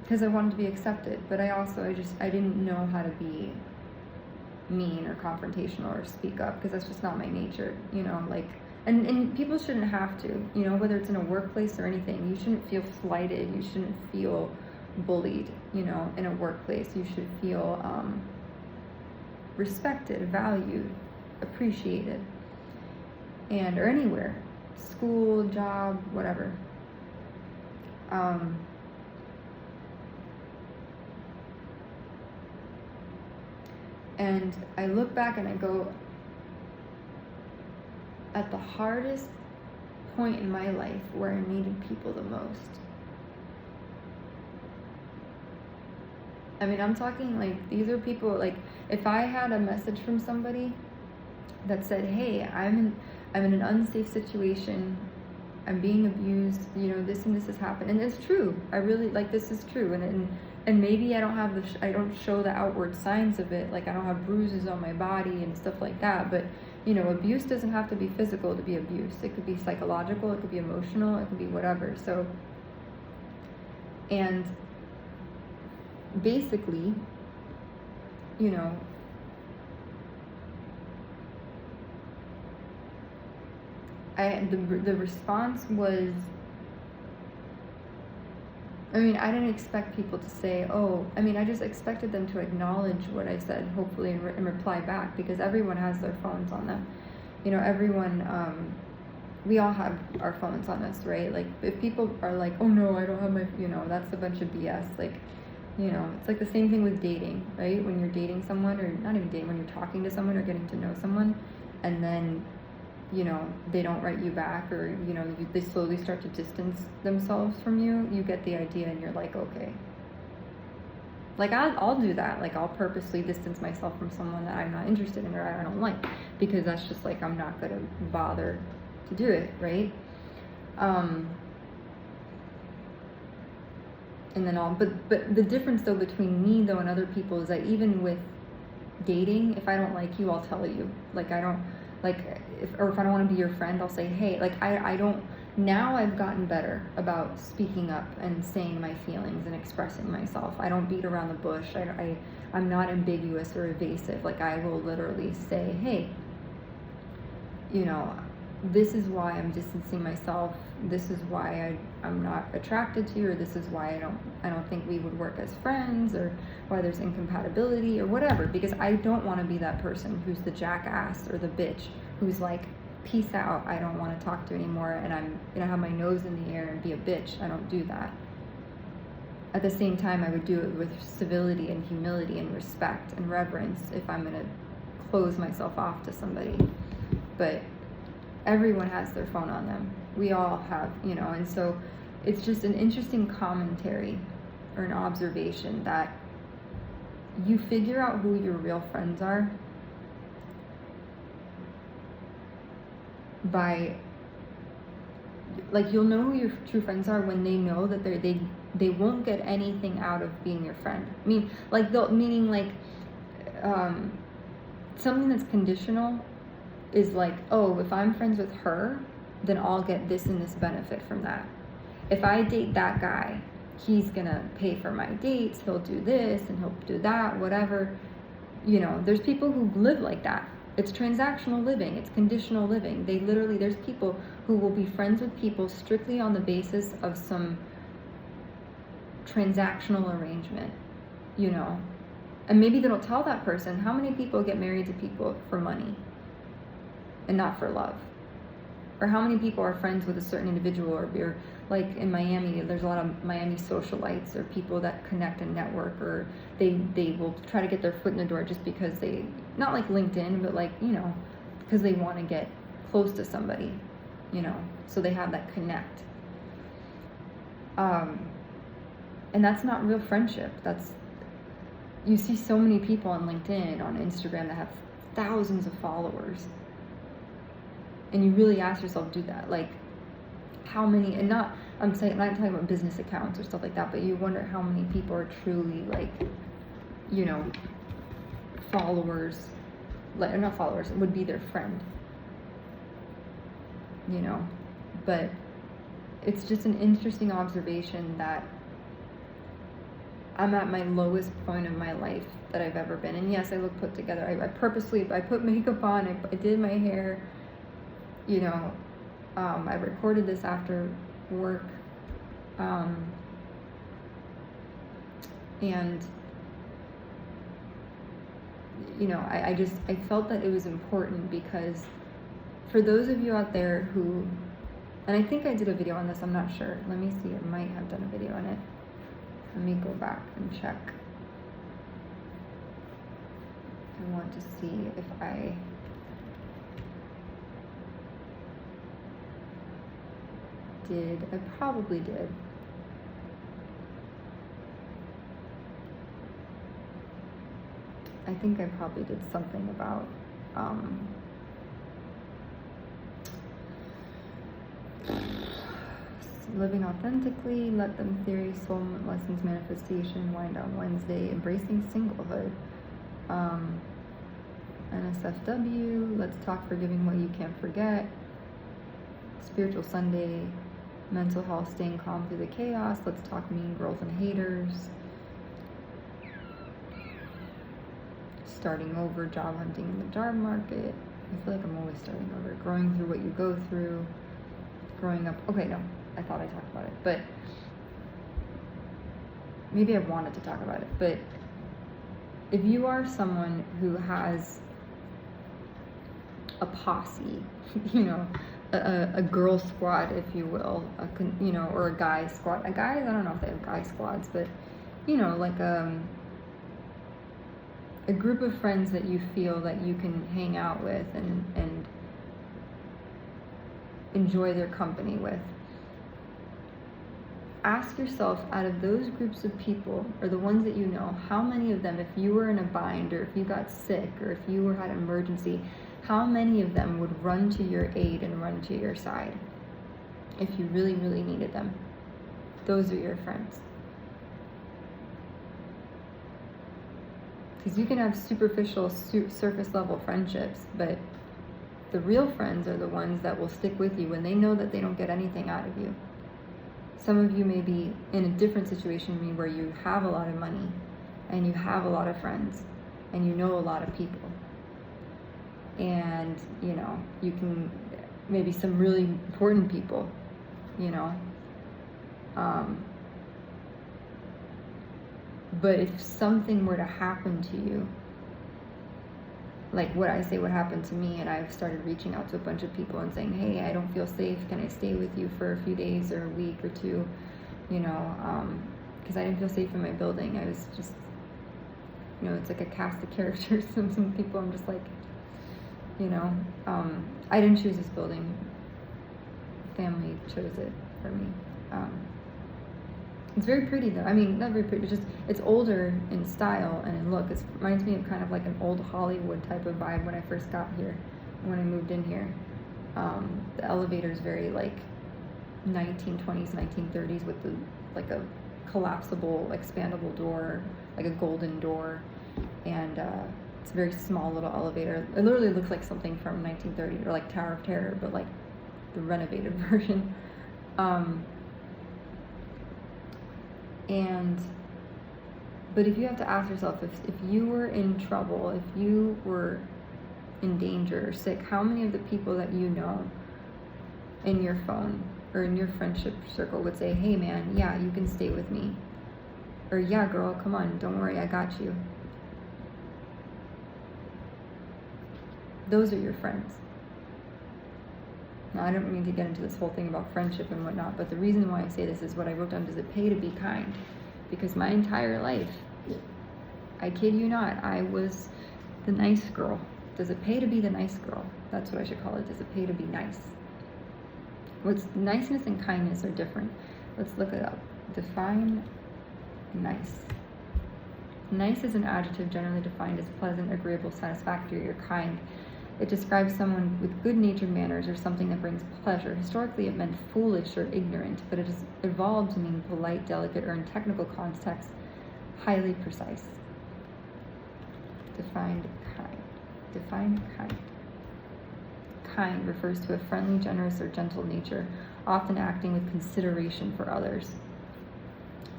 Because I wanted to be accepted, but I didn't know how to be mean or confrontational or speak up, because that's just not my nature, you know, like, and people shouldn't have to, you know, whether it's in a workplace or anything, you shouldn't feel slighted, you shouldn't feel bullied, you know, in a workplace. You should feel respected, valued, appreciated, or anywhere, school, job, whatever. And I look back and I go, at the hardest point in my life where I needed people the most. I mean, I'm talking like, these are people, like, if I had a message from somebody that said, hey, I'm in an unsafe situation, I'm being abused, you know, this and this has happened, and it's true, I really, like, this is true, and maybe I don't have I don't show the outward signs of it, like I don't have bruises on my body and stuff like that, but, you know, abuse doesn't have to be physical to be abuse. It could be psychological, it could be emotional, it could be whatever. So, and basically, you know, the response was I mean, I didn't expect people to say, oh, I mean, I just expected them to acknowledge what I said, hopefully, and reply back, because everyone has their phones on them. You know, everyone, we all have our phones on us, right? Like, if people are like, oh no, I don't have my, you know, that's a bunch of BS. Like, you know, it's like the same thing with dating, right? When you're dating someone, or not even dating, when you're talking to someone or getting to know someone, and then, you know, they don't write you back, or, you know, they slowly start to distance themselves from you, you get the idea and you're like, okay. Like, I'll do that. Like, I'll purposely distance myself from someone that I'm not interested in or I don't like, because that's just like, I'm not going to bother to do it, right? And then but the difference though between me though and other people is that even with dating, if I don't like you, I'll tell you. Like, I don't, like, if I don't want to be your friend, I'll say, hey, like, I don't, now I've gotten better about speaking up and saying my feelings and expressing myself. I don't beat around the bush. I'm not ambiguous or evasive. Like, I will literally say, hey, you know, this is why I'm distancing myself. This is why I'm not attracted to you, or this is why I don't think we would work as friends, or why there's incompatibility or whatever, because I don't want to be that person who's the jackass or the bitch who's like, peace out, I don't want to talk to you anymore, and I'm gonna have my nose in the air and be a bitch. I don't do that. At the same time, I would do it with civility and humility and respect and reverence if I'm gonna close myself off to somebody. But everyone has their phone on them. We all have, you know, and so it's just an interesting commentary or an observation that you figure out who your real friends are by, like, you'll know who your true friends are when they know that they won't get anything out of being your friend. I mean, like, meaning like something that's conditional is like, oh, if I'm friends with her, then I'll get this and this benefit from that. If I date that guy, he's gonna pay for my dates, he'll do this and he'll do that, whatever. You know, there's people who live like that. It's transactional living, it's conditional living. They literally, there's people who will be friends with people strictly on the basis of some transactional arrangement, you know. And maybe they don't tell that person. How many people get married to people for money and not for love? Or how many people are friends with a certain individual, or like in Miami, there's a lot of Miami socialites, or people that connect and network, or they will try to get their foot in the door just because they, not like LinkedIn, but like, you know, because they want to get close to somebody, you know, so they have that connect. And that's not real friendship. That's, you see so many people on LinkedIn, on Instagram, that have thousands of followers. And you really ask yourself, do that, like, how many, and not, I'm not talking about business accounts or stuff like that, but you wonder how many people are truly, like, you know, followers, like, or not followers, would be their friend, you know. But it's just an interesting observation that I'm at my lowest point of my life that I've ever been. And yes, I look put together. I put makeup on, I did my hair, you know. I recorded this after work, and you know, I felt that it was important, because for those of you out there who, and I think I did a video on this, I'm not sure, let me see, I might have done a video on it, let me go back and check. I want to see if I did. I probably did. I think I probably did something about living authentically, let them theory, soul lessons, manifestation, wind down Wednesday, embracing singlehood, NSFW, let's talk forgiving what you can't forget, spiritual Sunday, mental health, staying calm through the chaos, let's talk mean girls and haters, starting over, job hunting in the job market. I feel like I'm always starting over. Growing through what you go through, growing up. Okay, no, I thought I talked about it, but maybe I wanted to talk about it, but if you are someone who has a posse, you know, a girl squad, if you will, you know, or a guy squad. A guy, I don't know if they have guy squads, but you know, like a group of friends that you feel that you can hang out with and enjoy their company with. Ask yourself, out of those groups of people, or the ones that you know, how many of them, if you were in a bind, or if you got sick, or if you had an emergency, how many of them would run to your aid and run to your side if you really, really needed them? Those are your friends. Because you can have superficial, surface level friendships, but the real friends are the ones that will stick with you when they know that they don't get anything out of you. Some of you may be in a different situation than me, where you have a lot of money and you have a lot of friends and you know a lot of people. And, you know, you can, maybe some really important people, you know. But if something were to happen to you, like what I say, what happened to me, and I've started reaching out to a bunch of people and saying, hey, I don't feel safe, can I stay with you for a few days or a week or two, you know, because I didn't feel safe in my building. I was just, you know, it's like a cast of characters. Some people, I'm just like, you know, I didn't choose this building, family chose it for me. It's very pretty though. I mean, not very pretty, but just, it's older in style and in look. It reminds me of kind of like an old Hollywood type of vibe when I first got here, when I moved in here. The elevator is very like 1920s, 1930s with the, like a collapsible, expandable door, like a golden door. And it's a very small little elevator. It literally looks like something from 1930, or like Tower of Terror, but like the renovated version. But if you have to ask yourself, if you were in trouble, if you were in danger or sick, how many of the people that you know in your phone or in your friendship circle would say, hey man, yeah, you can stay with me. Or yeah, girl, come on, don't worry, I got you. Those are your friends. Now, I don't mean to get into this whole thing about friendship and whatnot, but the reason why I say this is what I wrote down: does it pay to be kind? Because my entire life, I kid you not, I was the nice girl. Does it pay to be the nice girl? That's what I should call it. Does it pay to be nice? What's niceness and kindness are different. Let's look it up. Define nice. Nice is an adjective generally defined as pleasant, agreeable, satisfactory, or kind. It describes someone with good-natured manners or something that brings pleasure. Historically, it meant foolish or ignorant, but it has evolved to mean polite, delicate, or in technical context, highly precise. Defined kind. Define kind. Kind refers to a friendly, generous, or gentle nature, often acting with consideration for others.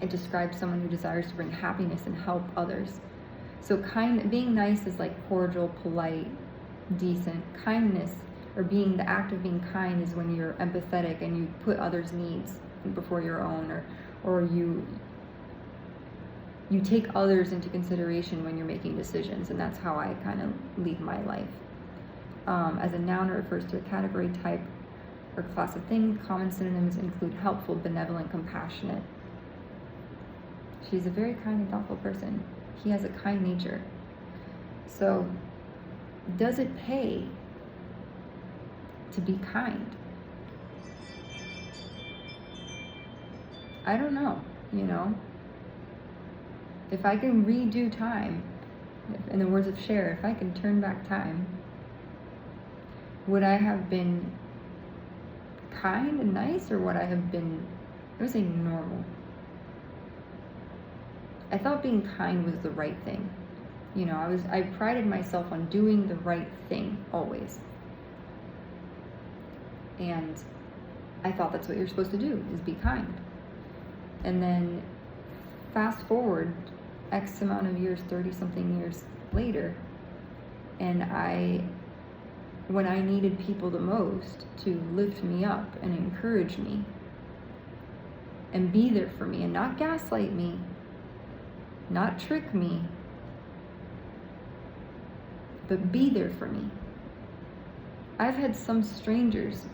It describes someone who desires to bring happiness and help others. So being nice is like cordial, polite, decent. Kindness, or being the act of being kind, is when you're empathetic and you put others' needs before your own, or you take others into consideration when you're making decisions. And that's how I kind of lead my life. As a noun, it refers to a category, type, or class of thing. Common synonyms include helpful, benevolent, compassionate. She's a very kind and thoughtful person. He has a kind nature. So, does it pay to be kind? I don't know, you know. If I can redo time, in the words of Cher, if I can turn back time, would I have been kind and nice, or would I have been, I would say, normal? I thought being kind was the right thing. You know, I prided myself on doing the right thing always. And I thought that's what you're supposed to do, is be kind. And then fast forward X amount of years, 30 something years later, and when I needed people the most to lift me up and encourage me and be there for me and not gaslight me, not trick me, but be there for me. I've had some strangers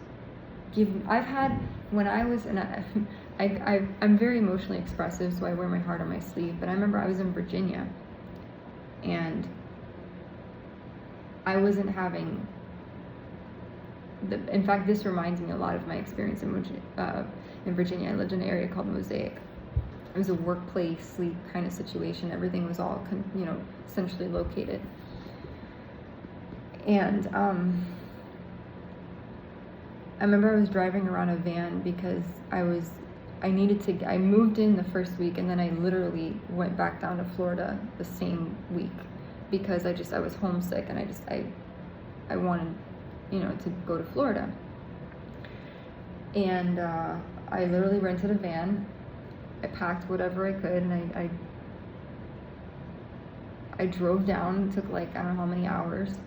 when I was, and I'm very emotionally expressive, so I wear my heart on my sleeve, but I remember I was in Virginia, and I wasn't having, in fact, this reminds me a lot of my experience in Virginia. I lived in an area called Mosaic. It was a workplace, sleep kind of situation. Everything was all, centrally located. And I remember I was driving around a van because I moved in the first week, and then I literally went back down to Florida the same week because I was homesick, and I wanted, to go to Florida. And I literally rented a van. I packed whatever I could, and I drove down. It took I don't know how many hours,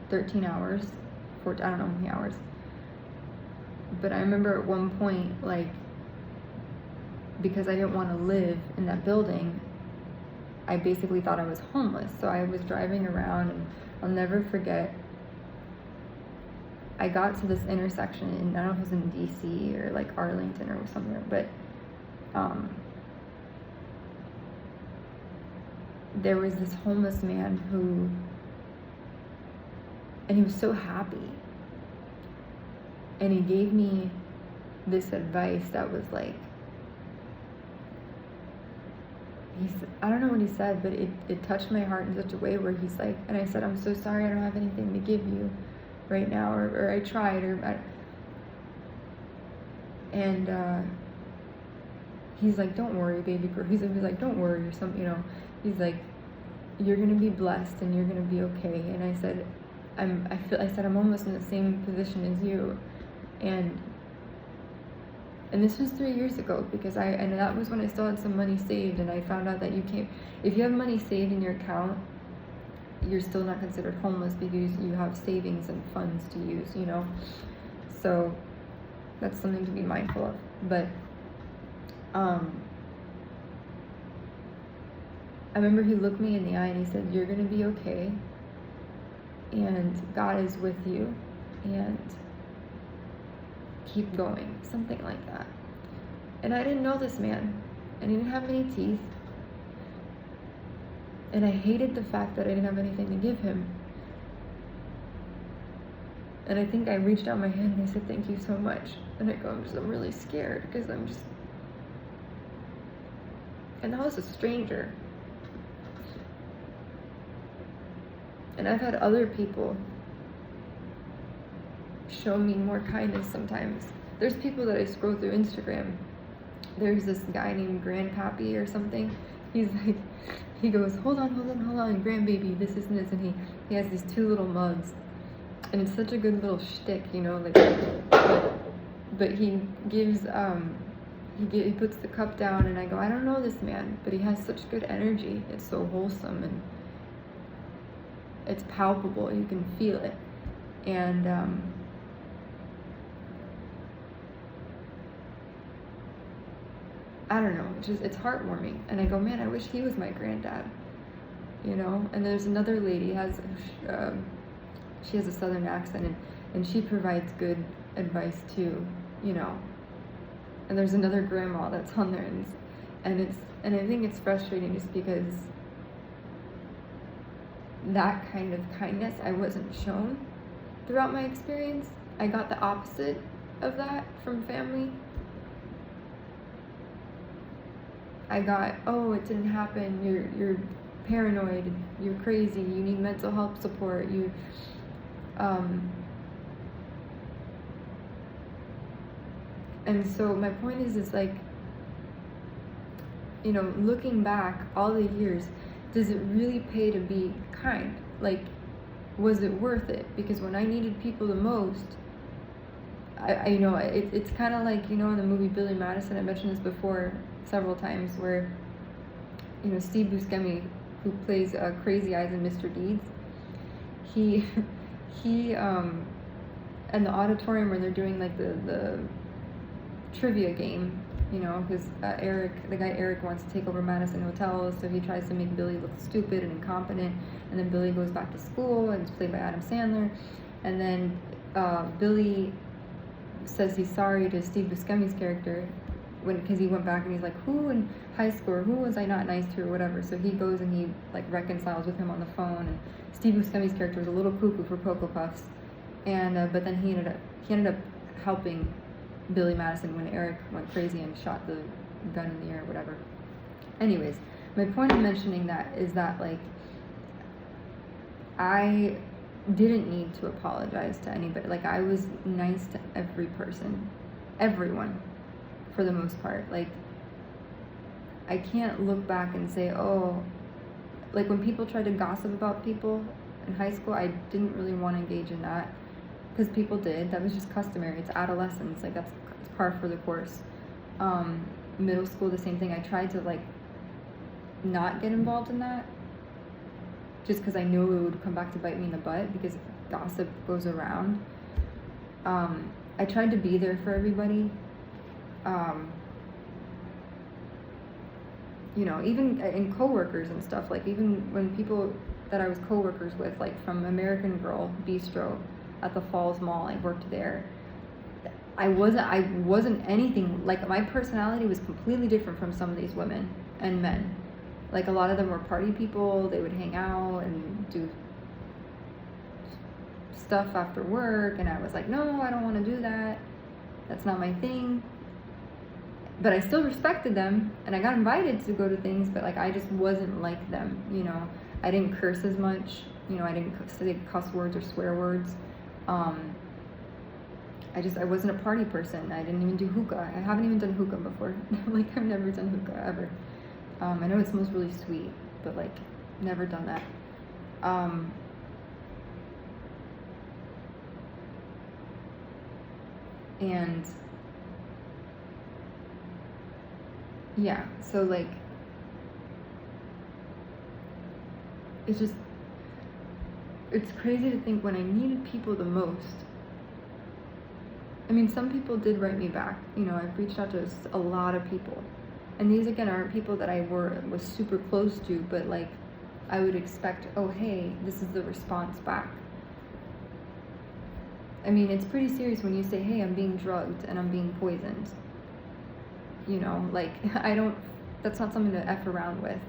13 hours, 14, I don't know how many hours. But I remember at one point, because I didn't want to live in that building, I basically thought I was homeless. So I was driving around, and I'll never forget, I got to this intersection, and I don't know if it was in DC or Arlington or somewhere, but there was this homeless man and he was so happy. And he gave me this advice that was I don't know what he said, but it touched my heart in such a way where he's like, and I said, I'm so sorry, I don't have anything to give you right now, or I tried, and he's like, don't worry, baby girl. He's like, don't worry, or something, he's like, you're gonna be blessed and you're gonna be okay. And I said, I'm almost in the same position as you. And this was 3 years ago, because and that was when I still had some money saved, and I found out that if you have money saved in your account, you're still not considered homeless because you have savings and funds to use, so that's something to be mindful of. But I remember he looked me in the eye and he said, you're gonna be okay, and God is with you, and keep going, something like that. And I didn't know this man, and he didn't have any teeth, and I hated the fact that I didn't have anything to give him. And I think I reached out my hand and I said, thank you so much. And I go, I'm really scared, because and that was a stranger. And I've had other people show me more kindness sometimes. There's people that I scroll through Instagram. There's this guy named Grandpappy or something. He goes, hold on, grandbaby, this and this, and he has these 2 little mugs, and it's such a good little shtick, but he gives, he puts the cup down, and I go, I don't know this man, but he has such good energy. It's so wholesome, and it's palpable. You can feel it, and I don't know, it's heartwarming. And I go, man, I wish he was my granddad, And there's another lady, she has a southern accent, and she provides good advice too, And there's another grandma that's on there, and I think it's frustrating just because that kind of kindness I wasn't shown throughout my experience. I got the opposite of that from family. I got, oh, it didn't happen, you're paranoid, you're crazy, you need mental health support, and so my point is looking back all the years, does it really pay to be kind? Was it worth it? Because when I needed people the most, it's kind of in the movie Billy Madison, I mentioned this before several times, where Steve Buscemi, who plays Crazy Eyes in Mr. Deeds, he in the auditorium where they're doing the trivia game, you know, because the guy Eric wants to take over Madison Hotels, so he tries to make Billy look stupid and incompetent, and then Billy goes back to school, and it's played by Adam Sandler, and then Billy says he's sorry to Steve Buscemi's character, because he went back and he's like, who in high school, or who was I not nice to, or whatever, so he goes and he like reconciles with him on the phone, and Steve Buscemi's character was a little cuckoo for Cocoa Puffs, and but then he ended up helping Billy Madison when Eric went crazy and shot the gun in the air or whatever. Anyways, my point of mentioning that is that, like, I didn't need to apologize to anybody. Like, I was nice to every person, everyone, for the most part. Like, I can't look back and say, oh, like when people tried to gossip about people in high school, I didn't really want to engage in that, because people did. That was just customary. It's adolescence. Like, that's par for the course. Middle school, the same thing. I tried to, like, not get involved in that, just because I knew it would come back to bite me in the butt, because gossip goes around. I tried to be there for everybody. You know, even in coworkers and stuff, like even when people that I was coworkers with, like from American Girl Bistro at the Falls Mall, I worked there. I wasn't anything, like, my personality was completely different from some of these women and men. Like, a lot of them were party people. They would hang out and do stuff after work, and I was like, no, I don't want to do that. That's not my thing. But I still respected them, and I got invited to go to things, but, like, I just wasn't like them, you know. I didn't curse as much, you know, I didn't say cuss words or swear words. I wasn't a party person. I didn't even do hookah. I haven't even done hookah before. Like, I've never done hookah ever. I know it smells really sweet, but, like, never done that. And yeah, so, like, it's crazy to think when I needed people the most. I mean, some people did write me back. You know, I've reached out to a lot of people. And these, again, aren't people that I was super close to, but, like, I would expect, oh, hey, this is the response back. I mean, it's pretty serious when you say, hey, I'm being drugged and I'm being poisoned. You know, like, that's not something to F around with.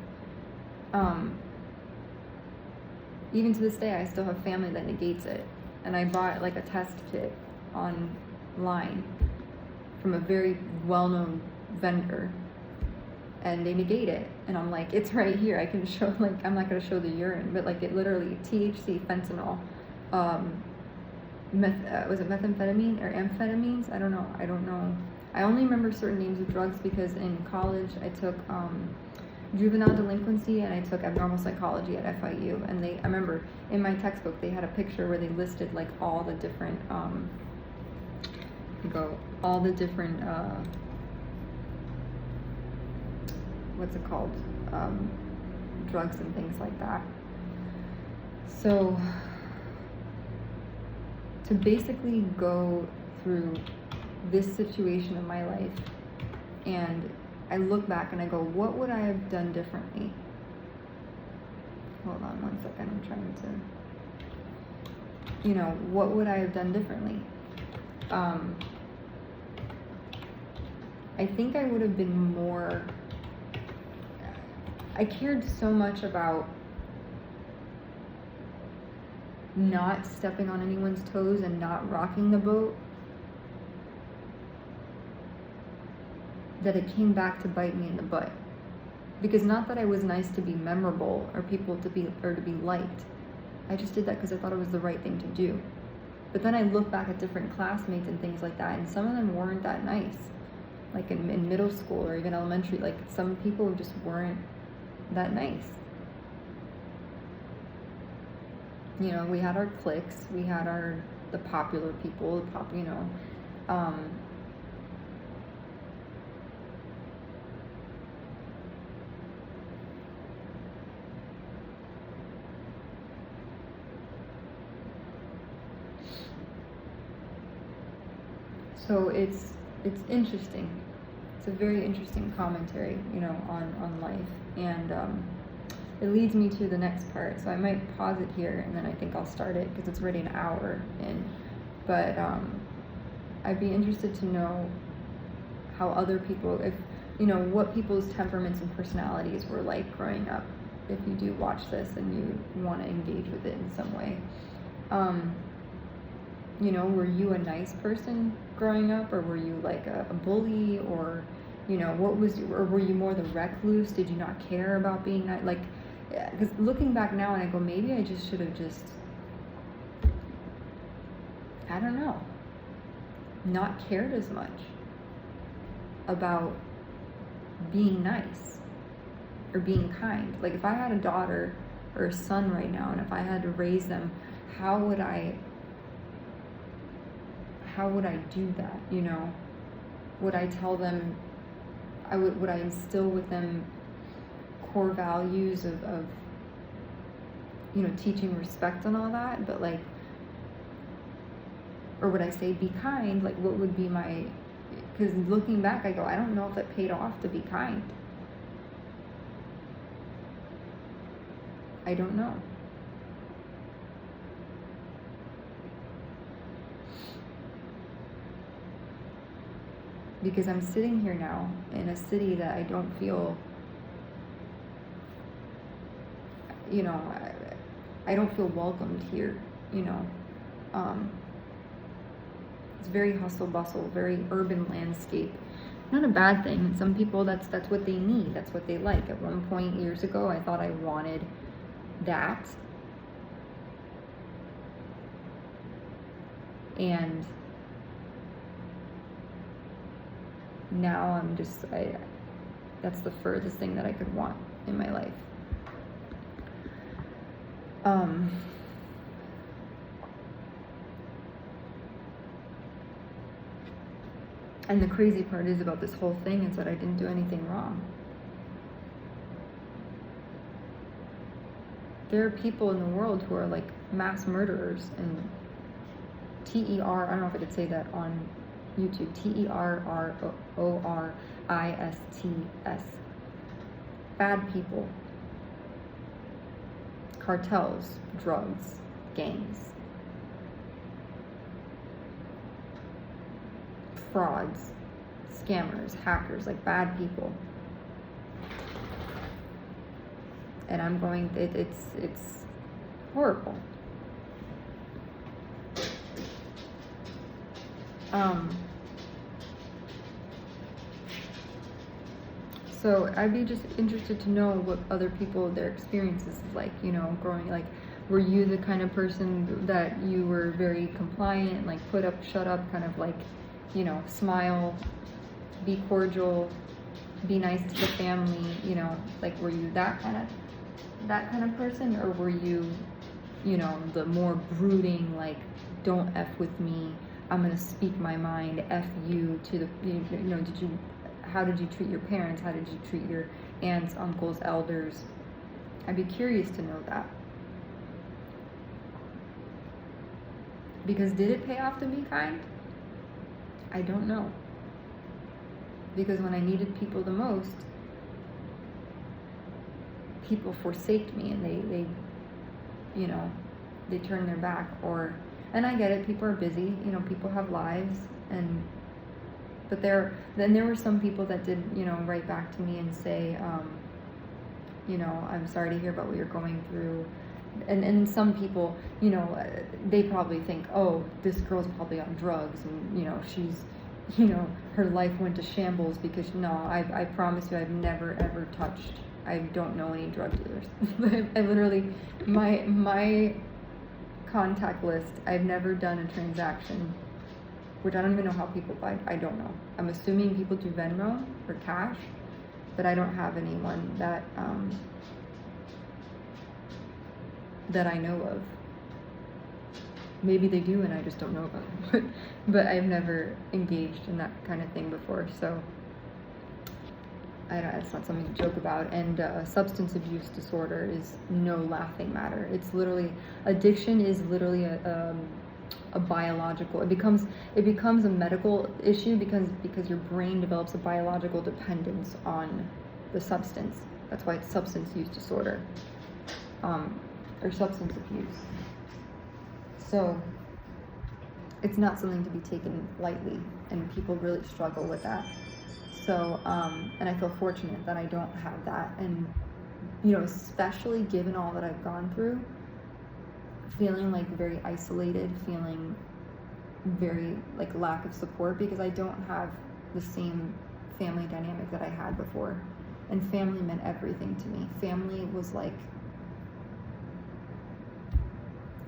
Even to this day, I still have family that negates it. And I bought, like, a test kit online from a very well-known vendor, and they negate it. And I'm like, it's right here. I can show, like, I'm not going to show the urine, but, like, it literally, THC, fentanyl, was it methamphetamine or amphetamines? I don't know. I only remember certain names of drugs because in college I took juvenile delinquency and I took abnormal psychology at FIU, and I remember in my textbook they had a picture where they listed, like, all the different what's it called, drugs and things like that. So to basically go through this situation of my life, and I look back and I go, what would I have done differently? Hold on one second, I'm trying to, you know, what would I have done differently? I think I would have been more, I cared so much about not stepping on anyone's toes and not rocking the boat, that it came back to bite me in the butt. Because not that I was nice to be memorable or to be liked. I just did that because I thought it was the right thing to do. But then I look back at different classmates and things like that, and some of them weren't that nice. Like in middle school or even elementary, like some people just weren't that nice. You know, we had our cliques, we had the popular people, you know. So it's interesting. it's a very interesting commentary, you know, on life. And it leads me to the next part. So I might pause it here and then I think I'll start it because it's already an hour in. But I'd be interested to know how other people, if, you know, what people's temperaments and personalities were like growing up, if you do watch this and you want to engage with it in some way. You know, were you a nice person growing up, or were you like a bully, or, you know, what was, or were you more the recluse? Did you not care about being nice? Like, because looking back now and I go, maybe I just should have just, I don't know, not cared as much about being nice or being kind. Like, if I had a daughter or a son right now, and if I had to raise them, how would I do that? You know, would I tell them, would I instill with them core values of you know, teaching respect and all that, but like, or would I say be kind? Like, what would be my, because looking back I go, I don't know if it paid off to be kind. I don't know. Because I'm sitting here now in a city that I don't feel, you know, I don't feel welcomed here, you know. It's very hustle bustle, very urban landscape. Not a bad thing. Some people, that's what they need. That's what they like. At one point years ago, I thought I wanted that. And now I'm just, that's the furthest thing that I could want in my life. And the crazy part is about this whole thing is that I didn't do anything wrong. There are people in the world who are like mass murderers and TER, I don't know if I could say that on YouTube, TERRORISTS. Bad people. Cartels, drugs, gangs. Frauds, scammers, hackers, like bad people. And I'm going, it's horrible. So I'd be just interested to know what other people, their experiences is like, you know, growing, like, were you the kind of person that you were very compliant, like put up, shut up, kind of like, you know, smile, be cordial, be nice to the family, you know, like, were you that kind of person, or were you, you know, the more brooding, like, don't F with me, I'm gonna speak my mind, F you to the, you know, how did you treat your parents? How did you treat your aunts, uncles, elders? I'd be curious to know that. Because did it pay off to be kind? I don't know. Because when I needed people the most, people forsaked me, and they you know, they turned their back, or, and I get it, people are busy, you know, people have lives, and but then there were some people that did, you know, write back to me and say, you know, I'm sorry to hear about what you're going through. And some people, you know, they probably think, oh, this girl's probably on drugs, and, you know, she's, you know, her life went to shambles because, no, I promise you, I've never, ever touched, I don't know any drug dealers. I literally, my contact list, I've never done a transaction, which I don't even know how people buy. I don't know. I'm assuming people do Venmo or cash, but I don't have anyone that that I know of. Maybe they do and I just don't know about them. But I've never engaged in that kind of thing before, so it's not something to joke about. And substance abuse disorder is no laughing matter. It's literally, addiction is literally a biological, it becomes a medical issue because your brain develops a biological dependence on the substance. That's why it's substance use disorder, or substance abuse. So it's not something to be taken lightly, and people really struggle with that. So, and I feel fortunate that I don't have that, and especially given all that I've gone through, feeling like very isolated, feeling very like lack of support, because I don't have the same family dynamic that I had before. And family meant everything to me. Family was like,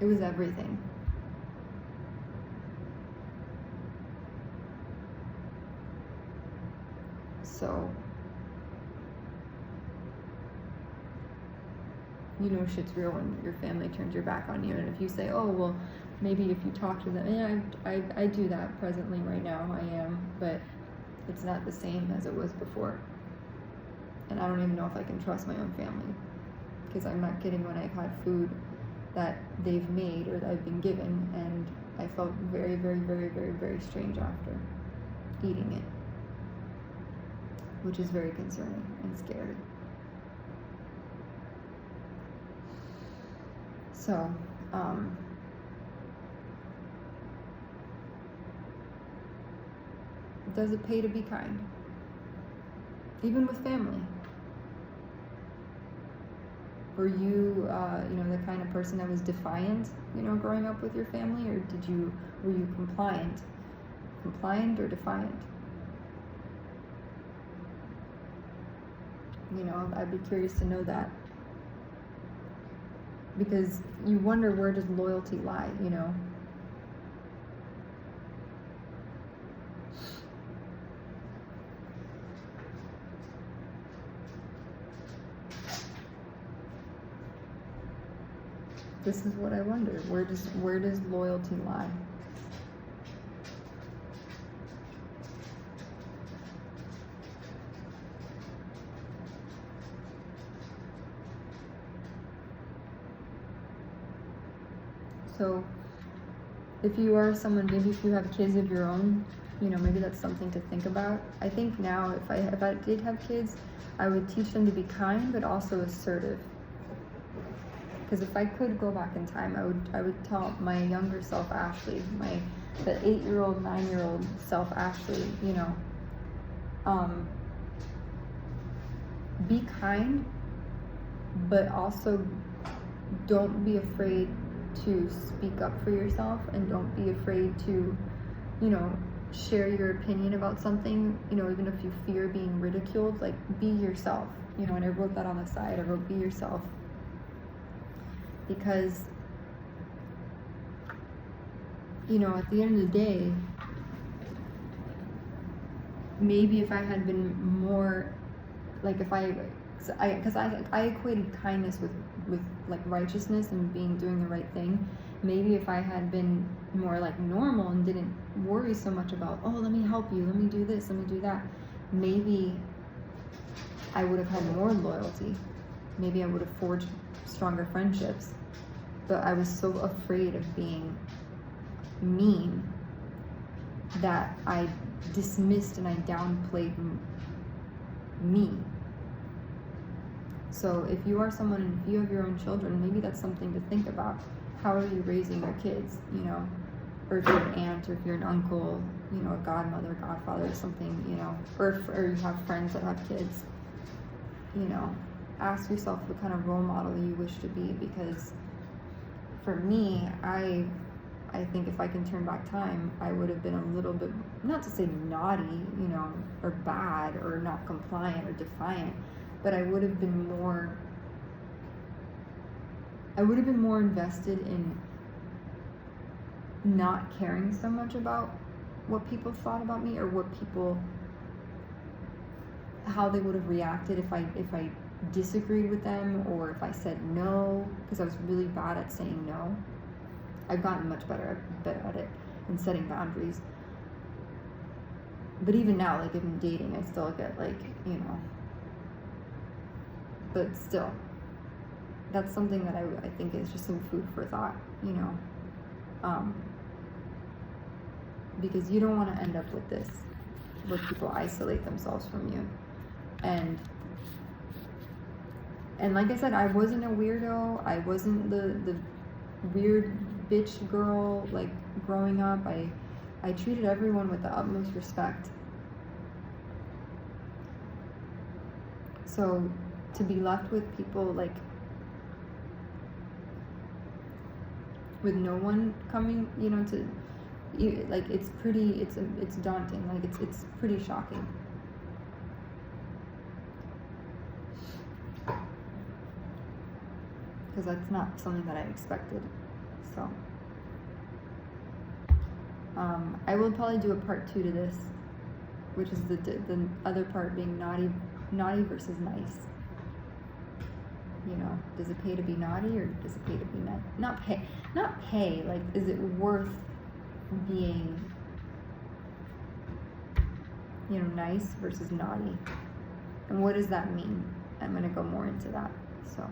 it was everything. So, shit's real when your family turns your back on you. And if you say, oh, well, maybe if you talk to them, I do that presently right now, I am, but it's not the same as it was before. And I don't even know if I can trust my own family, because I'm not kidding when I've had food that they've made or that I've been given, and I felt very, very, very, very, very strange after eating it, which is very concerning and scary. So, does it pay to be kind? Even with family? Were you, the kind of person that was defiant, growing up with your family, or were you compliant? Compliant or defiant? I'd be curious to know that. Because you wonder, where does loyalty lie, This is what I wonder. Where does loyalty lie? So, if you are someone, maybe if you have kids of your own, maybe that's something to think about. I think now, if I did have kids, I would teach them to be kind, but also assertive. Because if I could go back in time, I would tell my younger self, Ashley, the 8-year-old, 9-year-old self, Ashley, be kind, but also don't be afraid to speak up for yourself, and don't be afraid to, share your opinion about something, even if you fear being ridiculed. Like, be yourself, and I wrote that on the side. I wrote, be yourself. Because, at the end of the day, maybe if I had been more, like, because I equated kindness with like righteousness and doing the right thing. Maybe if I had been more like normal and didn't worry so much about, oh, let me help you, let me do this, let me do that, maybe I would have had more loyalty. Maybe I would have forged stronger friendships. But I was so afraid of being mean that I dismissed and I downplayed me. So if you are someone, and if you have your own children, maybe that's something to think about. How are you raising your kids, or if you're an aunt, or if you're an uncle, a godmother, godfather, or something, or you have friends that have kids, ask yourself what kind of role model you wish to be. Because for me, I think if I can turn back time, I would have been a little bit, not to say naughty, or bad, or not compliant, or defiant, but I would have been more invested in not caring so much about what people thought about me, or how they would have reacted if I disagreed with them, or if I said no, because I was really bad at saying no. I've gotten much better at it and setting boundaries. But even now, like, if I'm dating, I still get like, but still, that's something that I think is just some food for thought, because you don't want to end up with this, where people isolate themselves from you. And like I said, I wasn't a weirdo. I wasn't the weird bitch girl, like, growing up. I treated everyone with the utmost respect. So to be left with people, like, with no one coming, you know, to, like, it's daunting. Like, it's pretty shocking. Because that's not something that I expected. So I will probably do a part 2 to this, which is the other part being naughty versus nice. You know, does it pay to be naughty, or does it pay to be nice? Not pay, like, is it worth being, you know, nice versus naughty? And what does that mean? I'm going to go more into that. So